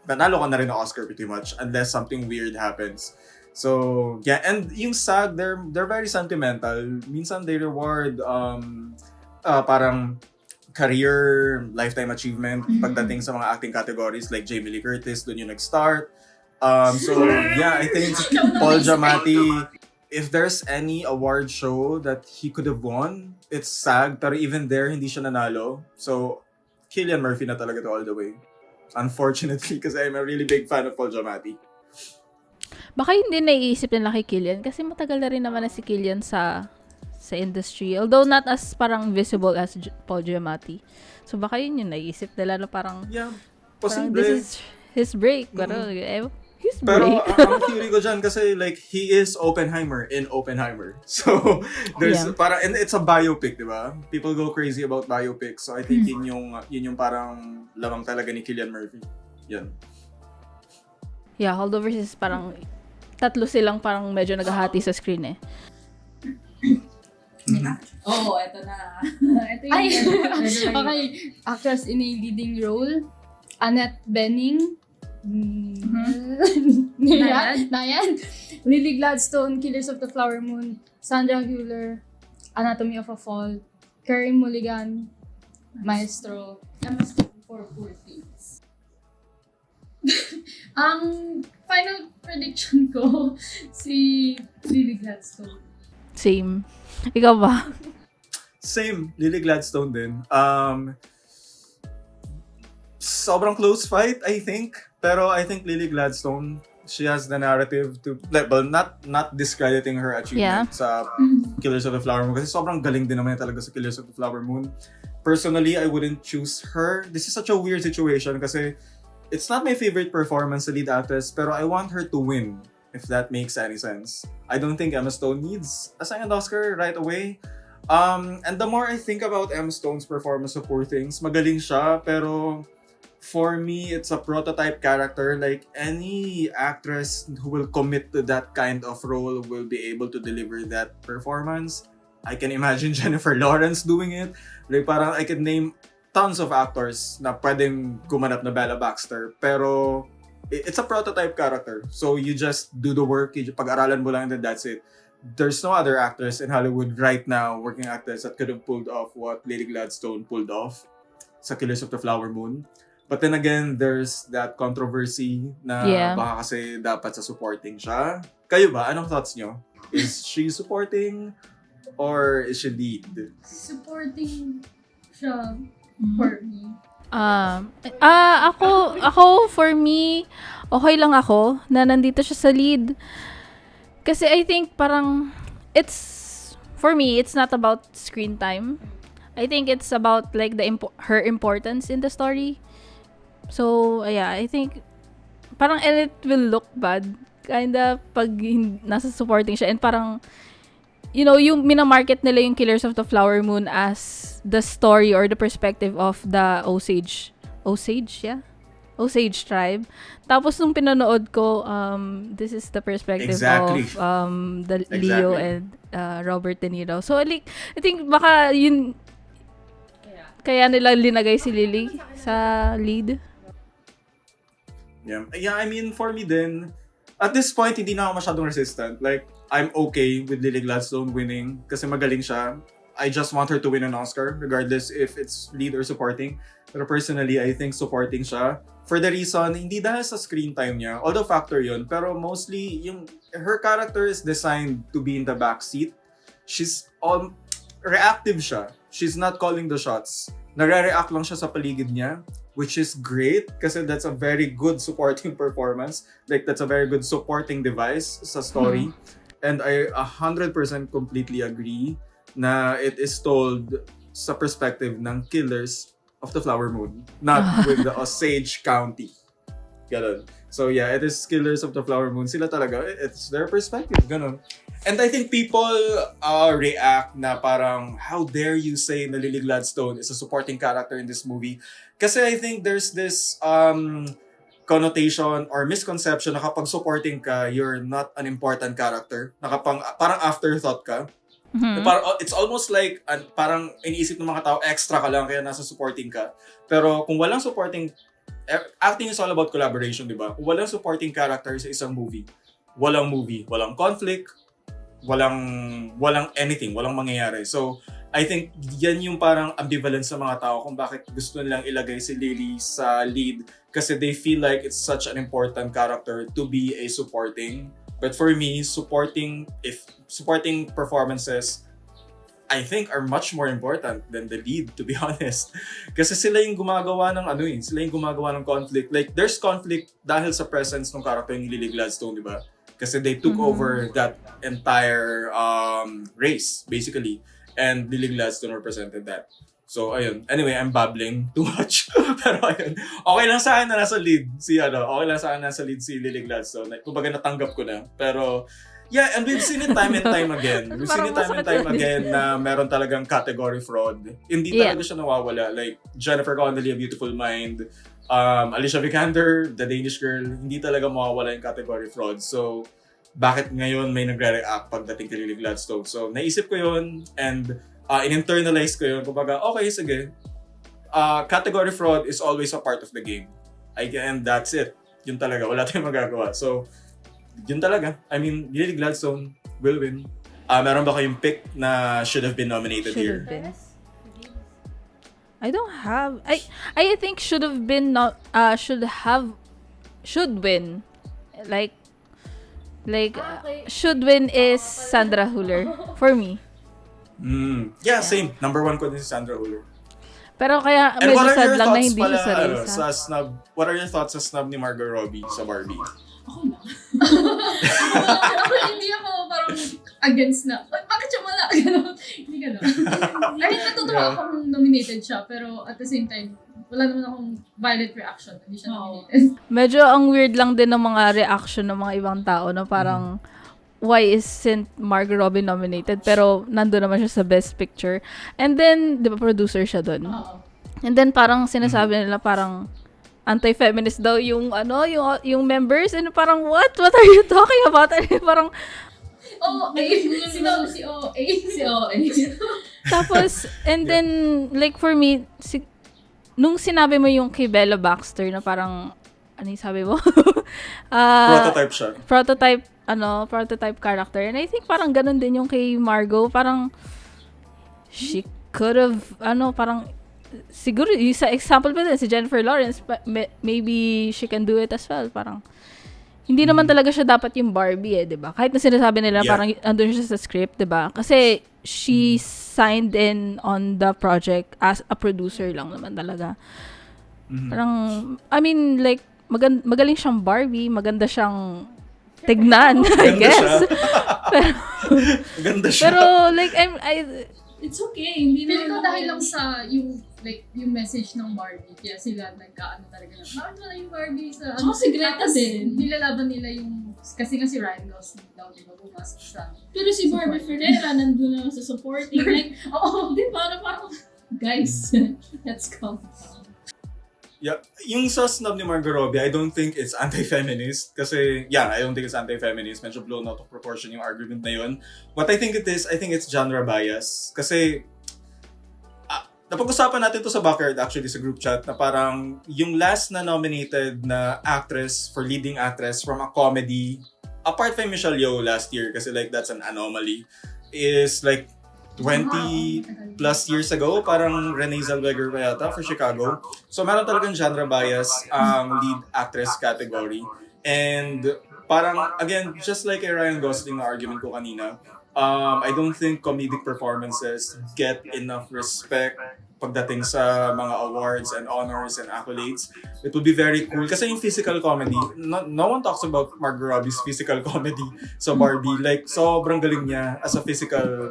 nanalo ka na rin ng Oscar pretty much unless something weird happens. So, yeah, and yung SAG, they're very sentimental. Minsan they reward parang career, lifetime achievement pagdating sa mga acting categories like Jamie Lee Curtis, doon yung nag-start. So, yeah, I think Paul Giamatti, if there's any award show that he could have won, it's SAG, pero even there, hindi siya nanalo. So, Cillian Murphy na talaga to all the way. Unfortunately, kasi I'm a really big fan of Paul Giamatti. Baka hindi naiisip nila kay Cillian kasi matagal na rin naman na si Cillian sa industry. Although not as parang visible as Paul Giamatti. So baka yun yung naiisip nila na parang, Yeah, parang posible. this is his break. Pero his Pero break. ang theory ko dyan kasi like he is Oppenheimer in Oppenheimer. So there's parang, and it's a biopic, di ba? People go crazy about biopics. So I think yun yung parang lamang talaga ni Cillian Murphy. Yan. Yeah, Holdovers is parang tatlo silang parang medyo naghahati sa screen eh. Oh, eto na. Ito yung okay. Actress in a leading role, Annette Bening. Nayan. Lily Gladstone, Killers of the Flower Moon. Sandra Hüller, Anatomy of a Fall. Carey Mulligan, Maestro. Emma Stone for Poor Things. Ang final prediction ko, si Lily Gladstone. Same. Ikaw ba? Same, Lily Gladstone din. Sobrang close fight, I think. Pero I think Lily Gladstone, she has the narrative to, well, not discrediting her achievement sa Killers of the Flower Moon. Kasi sobrang galing din naman niya talaga sa Killers of the Flower Moon. Personally, I wouldn't choose her. This is such a weird situation kasi it's not my favorite performance sa lead actress, pero I want her to win, if that makes any sense. I don't think Emma Stone needs a second Oscar right away. And the more I think about Emma Stone's performance of Poor Things, magaling siya, pero for me, it's a prototype character. Like, any actress who will commit to that kind of role will be able to deliver that performance. I can imagine Jennifer Lawrence doing it. Like, parang I could name tons of actors na pwedeng gumanap na Bella Baxter. Pero, it's a prototype character. So, you just do the work, pag-aralan mo lang and then that's it. There's no other actress in Hollywood right now, working actors, that could have pulled off what Lily Gladstone pulled off sa Killers of the Flower Moon. But then again, there's that controversy na baka kasi dapat sa supporting siya. Kayo ba? Anong thoughts nyo? Is she supporting or is she lead? Supporting siya for me. Ako for me, okay lang ako na nandito siya sa lead. Kasi I think parang for me, it's not about screen time. I think it's about like her importance in the story. So, yeah, I think parang it will look bad kinda pag nasa supporting siya and parang yung minamarket nila yung Killers of the Flower Moon as the story or the perspective of the Osage tribe. Tapos nung pinanood ko, this is the perspective of the Leo and Robert De Niro. So like, I think baka yun kaya nila linagay si Lily sa lead. Yeah, I mean, for me then, at this point, hindi na ako masyadong resistant. Like, I'm okay with Lily Gladstone winning kasi magaling siya. I just want her to win an Oscar, regardless if it's lead or supporting. Pero personally, I think supporting siya. For the reason, hindi dahil sa screen time niya, although factor yun, pero mostly, her character is designed to be in the backseat. She's reactive siya. She's not calling the shots. Nagre-react lang siya sa paligid niya, which is great kasi that's a very good supporting performance. Like, that's a very good supporting device sa story. And I 100% completely agree na it is told sa perspective ng Killers of the Flower Moon, not with the Osage County. Ganon. So yeah, it is Killers of the Flower Moon. Sila talaga, it's their perspective. Ganon. And I think people react na parang, how dare you say na Lily Gladstone is a supporting character in this movie? Kasi I think there's this connotation or misconception na kapag supporting ka, you're not an important character. Parang afterthought ka. Mhm. It's almost like parang iniisip ng mga tao, extra ka lang kaya nasa supporting ka. Pero kung walang supporting, acting is all about collaboration, di ba? Kung walang supporting character sa isang movie, walang conflict, walang anything, walang mangyayari. So, I think yan yung parang ambivalence sa mga tao kung bakit gusto nilang ilagay si Lily sa lead kasi they feel like it's such an important character to be a supporting. But for me, supporting performances, I think are much more important than the lead, to be honest. Kasi sila yung gumagawa ng conflict. Like, there's conflict dahil sa presence ng character ni Lily Gladstone, di ba? Kasi they took over that entire race, basically. And Lily Gladstone represented that. So, ayun. Anyway, I'm babbling too much. Pero ayun. Okay lang sa akin na nasa lead si Lily Gladstone. Kumbaga natanggap ko na. Pero, yeah, and we've seen it time and time again. We've seen it time and time again na meron talagang category fraud. Hindi talaga siya nawawala. Like, Jennifer Connelly, A Beautiful Mind, Alicia Vikander, The Danish Girl, hindi talaga mawawala yung category fraud. So, bakit ngayon may nagre-react pagdating kay Lily Gladstone? So, naisip ko yun and in-internalize ko yun. Kumbaga, okay, sige. Category fraud is always a part of the game. And that's it. Yun talaga. Wala tayong magagawa. So, yun talaga. I mean, Lily Gladstone will win. Meron ba kayong pick na should have been nominated here? I don't have. I think should win. Should win is Sandra Huller for me. Yeah, same. Number 1 ko din si Sandra Huller. Pero kaya And medyo what are sad your lang na thoughts hindi pala, siya sa race. sa snub? What are your thoughts sa snub ni Margot Robbie sa Barbie? Ako na. Hindi ako parang against na, bakit siya wala? Hindi gano'n. I mean, natutuwa akong nominated siya, pero at the same time, wala naman akong violent reaction. Hindi siya nominated. Medyo ang weird lang din ng mga reaction ng mga ibang tao na parang why isn't Margot Robbie nominated? Pero nandun naman siya sa Best Picture. And then, di ba, producer siya dun? And then parang sinasabi nila parang anti-feminist daw yung members, and parang what are you talking about? And parang Si OA. tapos and then like for me nung sinabi mo yung kay Bella Baxter na parang ano yung sabi mo? Prototype siya. Prototype character, and I think parang ganun din yung kay Margot, parang she could have parang siguro yung sa example pa din si Jennifer Lawrence, maybe she can do it as well. Parang hindi naman talaga siya dapat yung Barbie, di ba? Kahit na sinasabi nila parang andun siya sa script, di ba? Kasi she signed in on the project as a producer lang naman talaga. Parang I mean like magaling siyang Barbie, maganda siyang tignan, I guess. Maganda siya. Pero like It's okay. Hindi Feeling ko naman dahil lang sa yung message ng Barbie, kaya sila nagkaano talaga na, bakit wala yung Barbie sa Tsaka si Greta tapos din. nilalaban nila yung, kasi nga si Ryan Gosling daw, di ba, pumasok sa Pero si Barbie Ferreira nandun lang sa supporting. Like, di ba? Parang, guys, let's calm down. Yeah, yung sa snub ni Margot Robbie, I don't think it's anti-feminist. Kasi, I don't think it's anti-feminist. Medyo blown out of proportion yung argument na yun. What I think it is, I think it's genre bias. Kasi, napag-usapan natin to sa backyard actually sa group chat na parang yung last na nominated na actress for leading actress from a comedy, apart from Michelle Yeoh last year, kasi like that's an anomaly, is like 20 plus years ago, parang Renee Zellweger pa yata for Chicago. So meron talagang genre bias ang lead actress category. And parang, again, just like a Ryan Gosling na argument ko kanina, I don't think comedic performances get enough respect pagdating sa mga awards and honors and accolades. It would be very cool. Kasi yung physical comedy, no one talks about Margot Robbie's physical comedy sa Barbie. Like, sobrang galing niya as a physical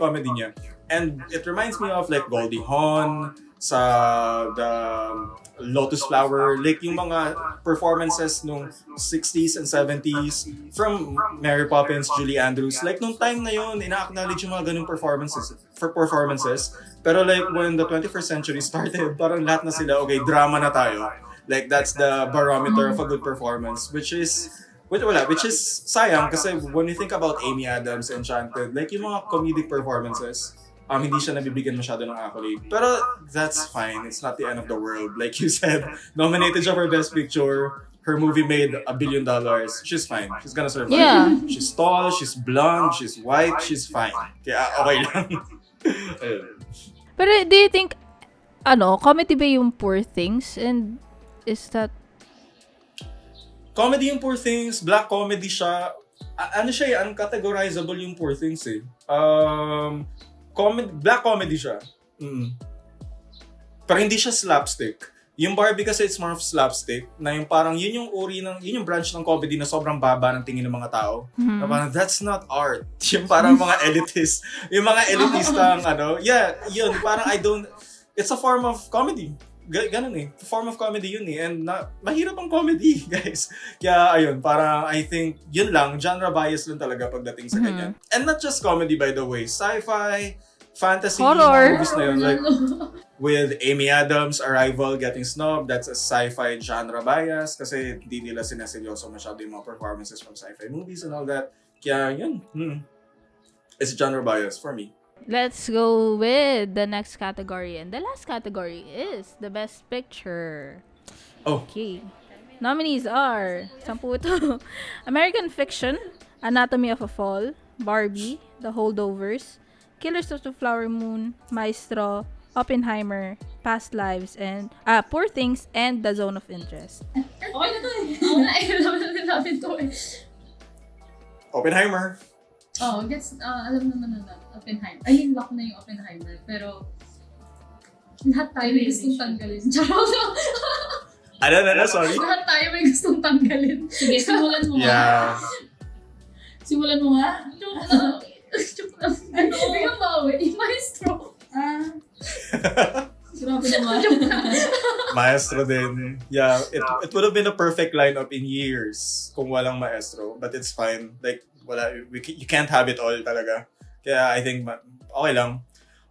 comedy niya. And it reminds me of like Goldie Hawn, the Lotus Flower, like yung mga performances nung 60s and 70s from Mary Poppins, Julie Andrews. Like nung time na yun, ina-acknowledge yung mga ganung performances. Pero like when the 21st century started, parang lahat na sila, okay, drama na tayo. Like that's the barometer of a good performance, which is sayang kasi when you think about Amy Adams, Enchanted, like yung mga comedic performances, hindi siya nabibigyan masyado ng accolade. Pero that's fine. It's not the end of the world. Like you said, nominated siya for Best Picture. Her movie made $1 billion. She's fine. She's gonna survive. Yeah. She's tall, she's blonde, she's white, she's fine. Kaya okay lang. Ayun. Pero do you think, comedy ba yung Poor Things? And is that... Comedy yung Poor Things, black comedy siya. Uncategorizable yung Poor Things eh. Black comedy siya. Pero hindi siya slapstick. Yung Barbie kasi it's more of slapstick na yung parang yun yung branch ng comedy na sobrang baba ng tingin ng mga tao. Na parang that's not art. Yung parang mga elitist. Yung mga elitistang yun, parang it's a form of comedy. Ganun eh. Form of comedy yun eh. And mahirap ang comedy, guys. Kaya ayun, parang I think yun lang, genre bias lang talaga pagdating sa ganyan. And not just comedy by the way, sci-fi, fantasy, horror movies na yun. Like, with Amy Adams' Arrival getting snubbed, that's a sci-fi genre bias kasi hindi nila sineseryoso masyado yung mga performances from sci-fi movies and all that. Kaya yun, it's genre bias for me. Let's go with the next category. And the last category is the Best Picture. Oh. Okay. Nominees are, 10 ito. American Fiction, Anatomy of a Fall, Barbie, The Holdovers, Killers of the Flower Moon, Maestro, Oppenheimer, Past Lives, and Poor Things, and The Zone of Interest. Okay na to eh. Oo nga eh. Alam natin to eh. Oppenheimer. Oh, alam naman na Oppenheimer. Ayun, lock na yung Oppenheimer. Pero, lahat tayo may gustong tanggalin. Charot. Sorry? Lahat tayo may gustong tanggalin. Sige, simulan mo nga. Yeah. Simulan mo nga. Joke lang. Hindi ka bawi. Yung Maestro. Grabe naman. Maestro din. Yeah, it would have been a perfect lineup in years kung walang Maestro. But it's fine. Like, you can't have it all talaga. Kaya I think, okay lang.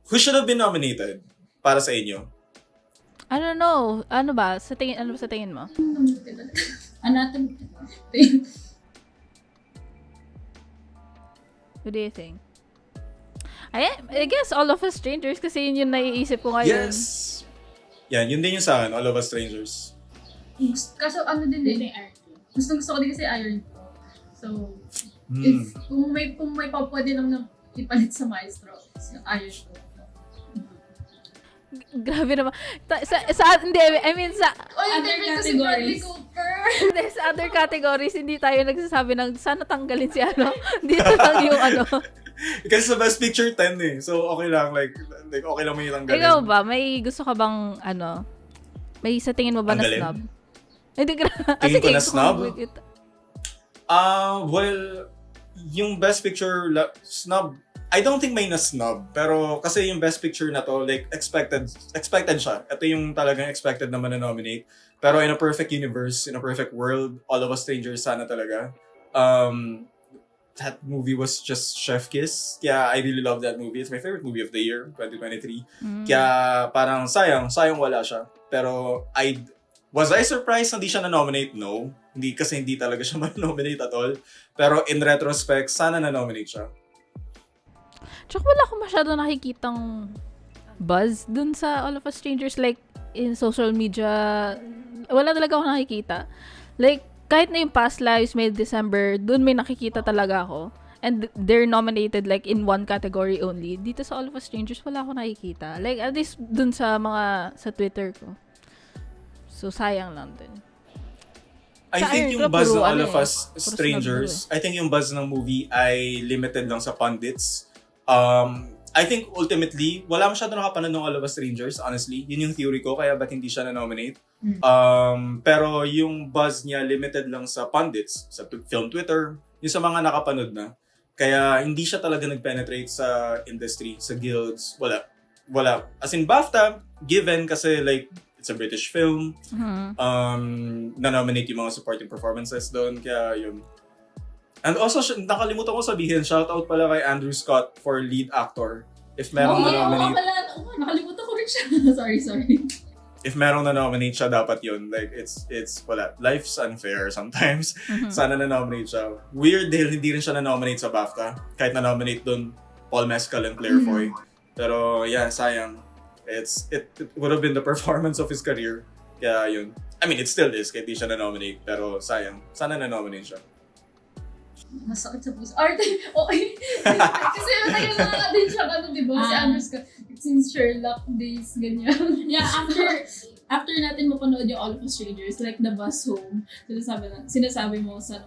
Who should have been nominated para sa inyo? I don't know. Ano ba sa tingin mo? Anatomy. What do you think? I guess All of Us Strangers kasi yun yung naiisip ko ngayon. Yes! Yan, yun din yung sa akin, All of Us Strangers. Kaso ano din eh. Gusto ko din kasi Iron. So, if kung may pwede lang na ipalit sa Maestro, yung Iron ko. Grabe naman. Hindi, I mean, sa Other categories. hindi, sa other categories, hindi tayo nagsasabi ng sana tanggalin si ano. Dito lang yung ano. Kasi sa Best Picture 10 eh. So, okay lang. Like okay lang mo yung tanggalin. Ikaw ba? May gusto ka bang, may sa tingin mo ba Tanggalin? na snub? Hindi, Tingin ko na snub? Snub? Well, yung Best Picture snub, I don't think may na-snub. Pero kasi yung Best Picture na to, like, expected siya. Ito yung talagang expected naman na nominate. Pero in a perfect universe, in a perfect world, All of Us Strangers sana talaga. That movie was just chef kiss. Kaya I really love that movie. It's my favorite movie of the year, 2023. Kaya parang sayang wala siya. Pero was I surprised na hindi siya na-nominate? No. Kasi hindi talaga siya ma-nominate at all. Pero in retrospect, sana na-nominate siya. Tsaka wala akong masyado nakikitang buzz dun sa All of Us Strangers. Like, in social media, wala talaga ako nakikita. Like, kahit na yung Past Lives, May December, dun may nakikita talaga ako. And they're nominated like in one category only. Dito sa All of Us Strangers, wala ako nakikita. Like, at least dun sa Twitter ko. So, sayang lang dun. I think yung buzz ng All of Us Strangers, I think yung buzz ng movie ay limited lang sa pundits. I think ultimately, wala masyado nakapanood ng All of Us Strangers, honestly. Yun yung theory ko, kaya ba't hindi siya na-nominate. Pero yung buzz niya limited lang sa pundits, sa film Twitter, yung sa mga nakapanood na. Kaya hindi siya talaga nag-penetrate sa industry, sa guilds, wala. wala. As in BAFTA, given kasi like, it's a British film. Na-nominate yung mga supporting performances doon. Kaya yun. And also, nakalimutan ko sabihin, shoutout pala kay Andrew Scott for lead actor. If merong na-nominate. Nakalimutan ko rin siya. sorry. If merong na-nominate siya, dapat yun. Like, it's wala. Life's unfair sometimes. Sana na-nominate siya. Weird dahil hindi rin siya na-nominate sa BAFTA. Kahit na-nominate dun Paul Mescal and Claire Foy. Pero, yeah, sayang. It would have been the performance of his career. Kaya yun. I mean, it still is kahit di siya na-nominate. Pero, sayang. Sana na-nominate siya. Masakit sa puso. Arte, okay. Kasi matagal na din siya, diba? Si Andrew Scott, since Sherlock days, ganyan. Yeah, after natin mapanood yung All of Us Strangers, like The Bus Home, sinasabi mo sa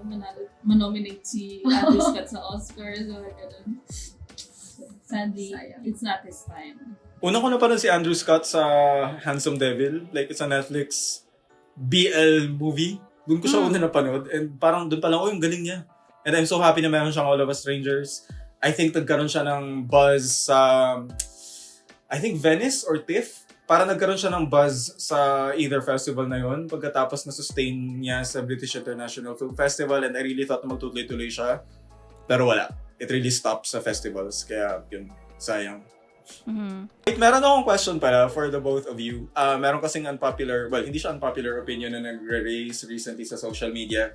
manominate si Andrew Scott sa Oscars or gano'n. So, sadly, it's not his time. Una ko napanood si Andrew Scott sa Handsome Devil. Like, it's a Netflix BL movie. Doon ko siya una napanood. And parang doon pa lang, yung galing niya. And I'm so happy na meron siyang All of Us Strangers. I think nagkaroon siya ng buzz sa, I think Venice or TIFF. Parang nagkaroon siya ng buzz sa either festival na yun. Pagkatapos na-sustain niya sa British International Film Festival. And I really thought na magtuloy-tuloy siya. Pero wala. It really stopped sa festivals. Kaya yun, sayang. Wait, meron akong question pala for the both of you. Meron kasing unpopular, well, hindi siya unpopular opinion na nag-raise recently sa social media.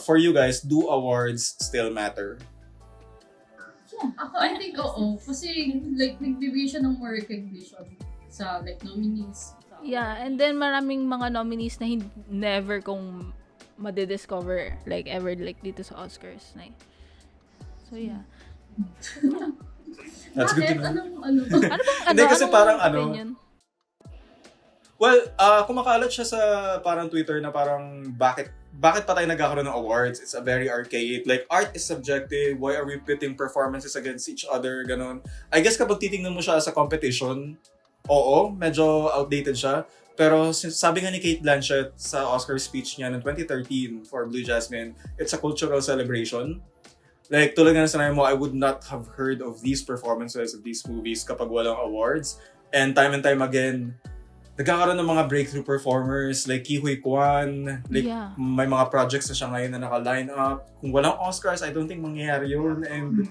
For you guys, do awards still matter? Ako, I think oo. Kasi like, nagbibigay siya ng more recognition sa like nominees. Yeah, and then maraming mga nominees na never kong madidiscover like ever like dito sa Oscars. So yeah. That's good to know. Ano ba? Hindi kasi parang opinion? Well, kumakalat siya sa parang Twitter na parang bakit pa tayo nagkakaroon ng awards? It's a very archaic. Like, art is subjective. Why are we pitting performances against each other? Ganon. I guess kapag titingnan mo siya as a competition, oo, medyo outdated siya. Pero sabi nga ni Kate Blanchett sa Oscar speech niya noong 2013 for Blue Jasmine, it's a cultural celebration. Like, tulad nga na sinabi mo, I would not have heard of these performances of these movies kapag walang awards. And time again, nagkakaroon ng mga breakthrough performers like Ki Hui Kwan, like may mga projects na siya ngayon na naka-line up. Kung walang Oscars, I don't think mangyayari yun. And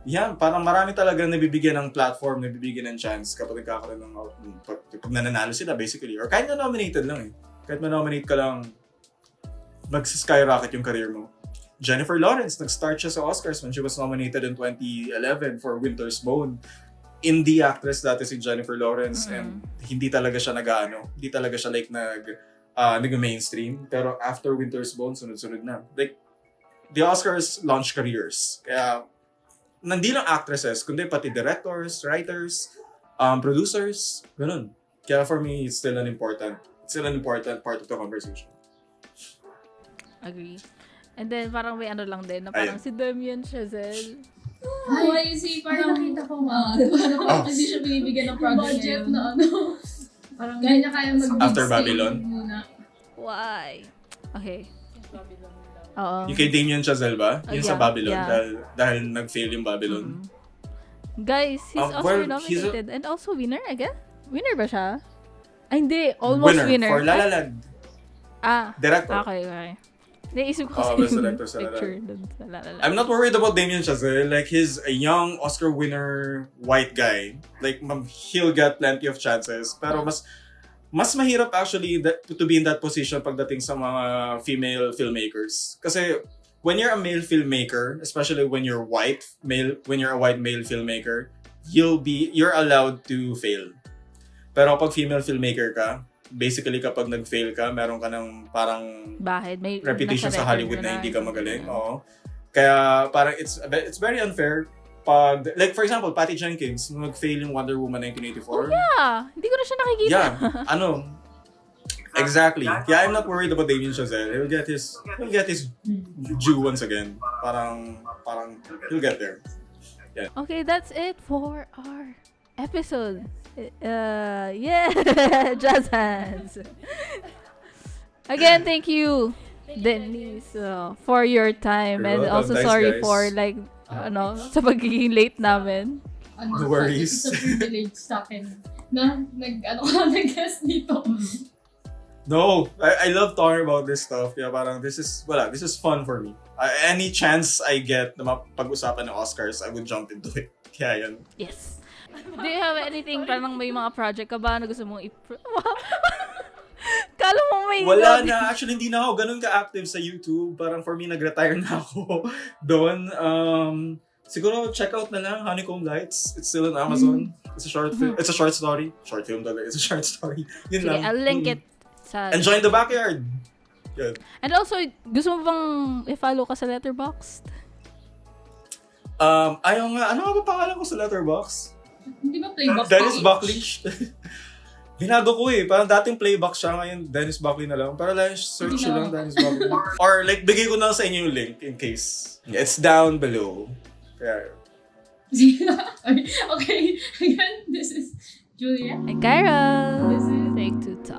yeah, parang marami talaga nabibigyan ng platform, nabibigyan ng chance kapag nagkakaroon ng pag nananalo sila basically. Or kahit na-nominated lang eh. Kahit ma-nominate ka lang, mag-skyrocket yung career mo. Jennifer Lawrence, nag-start siya sa Oscars when she was nominated in 2011 for Winter's Bone. Indie actress dati si Jennifer Lawrence and hindi talaga siya hindi talaga siya like nag-mainstream. Pero after Winter's Bone, sunod-sunod na. Like, the Oscars launch careers. Kaya, hindi lang actresses, kundi pati directors, writers, producers, ganun. Kaya for me, it's still an important part of the conversation. Agree. And then, parang may ano lang din, na parang si Damien Chazelle. Ay, parang nakita ko hindi siya binibigyan ng project budget ngayon. na parang hindi na kaya After Babylon? Muna. Why? Okay. Oo. Yung kay Damien Chazelle ba? Yung sa Babylon, dahil nag-fail yung Babylon. Guys, he's Oscar nominated and also winner, I guess? Winner ba siya? Ay, hindi. Almost winner. For La La Land. Director. Okay. Naisip ko sa picture dun sa La La Land. I'm not worried about Damien Chazelle. Like, he's a young Oscar winner white guy. Like, he'll get plenty of chances. Pero mas mahirap actually to be in that position pagdating sa mga female filmmakers. Kasi when you're a male filmmaker, especially when you're a white male filmmaker, you're allowed to fail. Pero pag female filmmaker ka, basically kapag nag-fail ka, meron ka ng parang may reputation sa Hollywood na hindi ka magaling. Oo. Kaya parang it's very unfair pag, like for example, Patty Jenkins, nung nag-fail yung Wonder Woman 1984. Oh yeah! Hindi ko na siya nakikita. Yeah. Exactly. Yeah, I'm not worried about Damien Chazelle. He'll get his due once again. Parang he'll get there. Yeah. Okay, that's it for our episode. Jazz hands. Again, thank you, Denise, for your time. You're and welcome. also Thanks, sorry guys. for sa pagiging late namin. No worries. It's a privilege sa akin na nag-guest dito. No, I love talking about this stuff. Kaya parang this is fun for me. Any chance I get na mapag-usapan ng Oscars, I would jump into it. Kaya yan. Yes. Do you have anything, parang may mga project ka ba na gusto mong Kala mo may Wala na. Actually, hindi na ako ganun ka-active sa YouTube. Parang for me, nag-retire na ako doon. Siguro, check out na lang Honeycomb Lights. It's still on Amazon. It's a short film. It's a short story. Short film talaga. It's a short story. Yun Sige, lang. I'll link it sa... And join the backyard. Yun. And also, gusto mo bang i-follow ka sa Letterboxd? Ayaw nga. Ano nga ba pangalan ko sa Letterboxd? Hindi ba playbox? Dennis Buckley. Binago ko eh. Parang dating playbox siya, ngayon Dennis Buckley na lang. Para lang search lang Dennis Buckley. Or like, bigay ko na sa inyo yung link in case. It's down below. Kaya... Okay, again, this is Julia. And Kyra! This is... Take 2 Talk.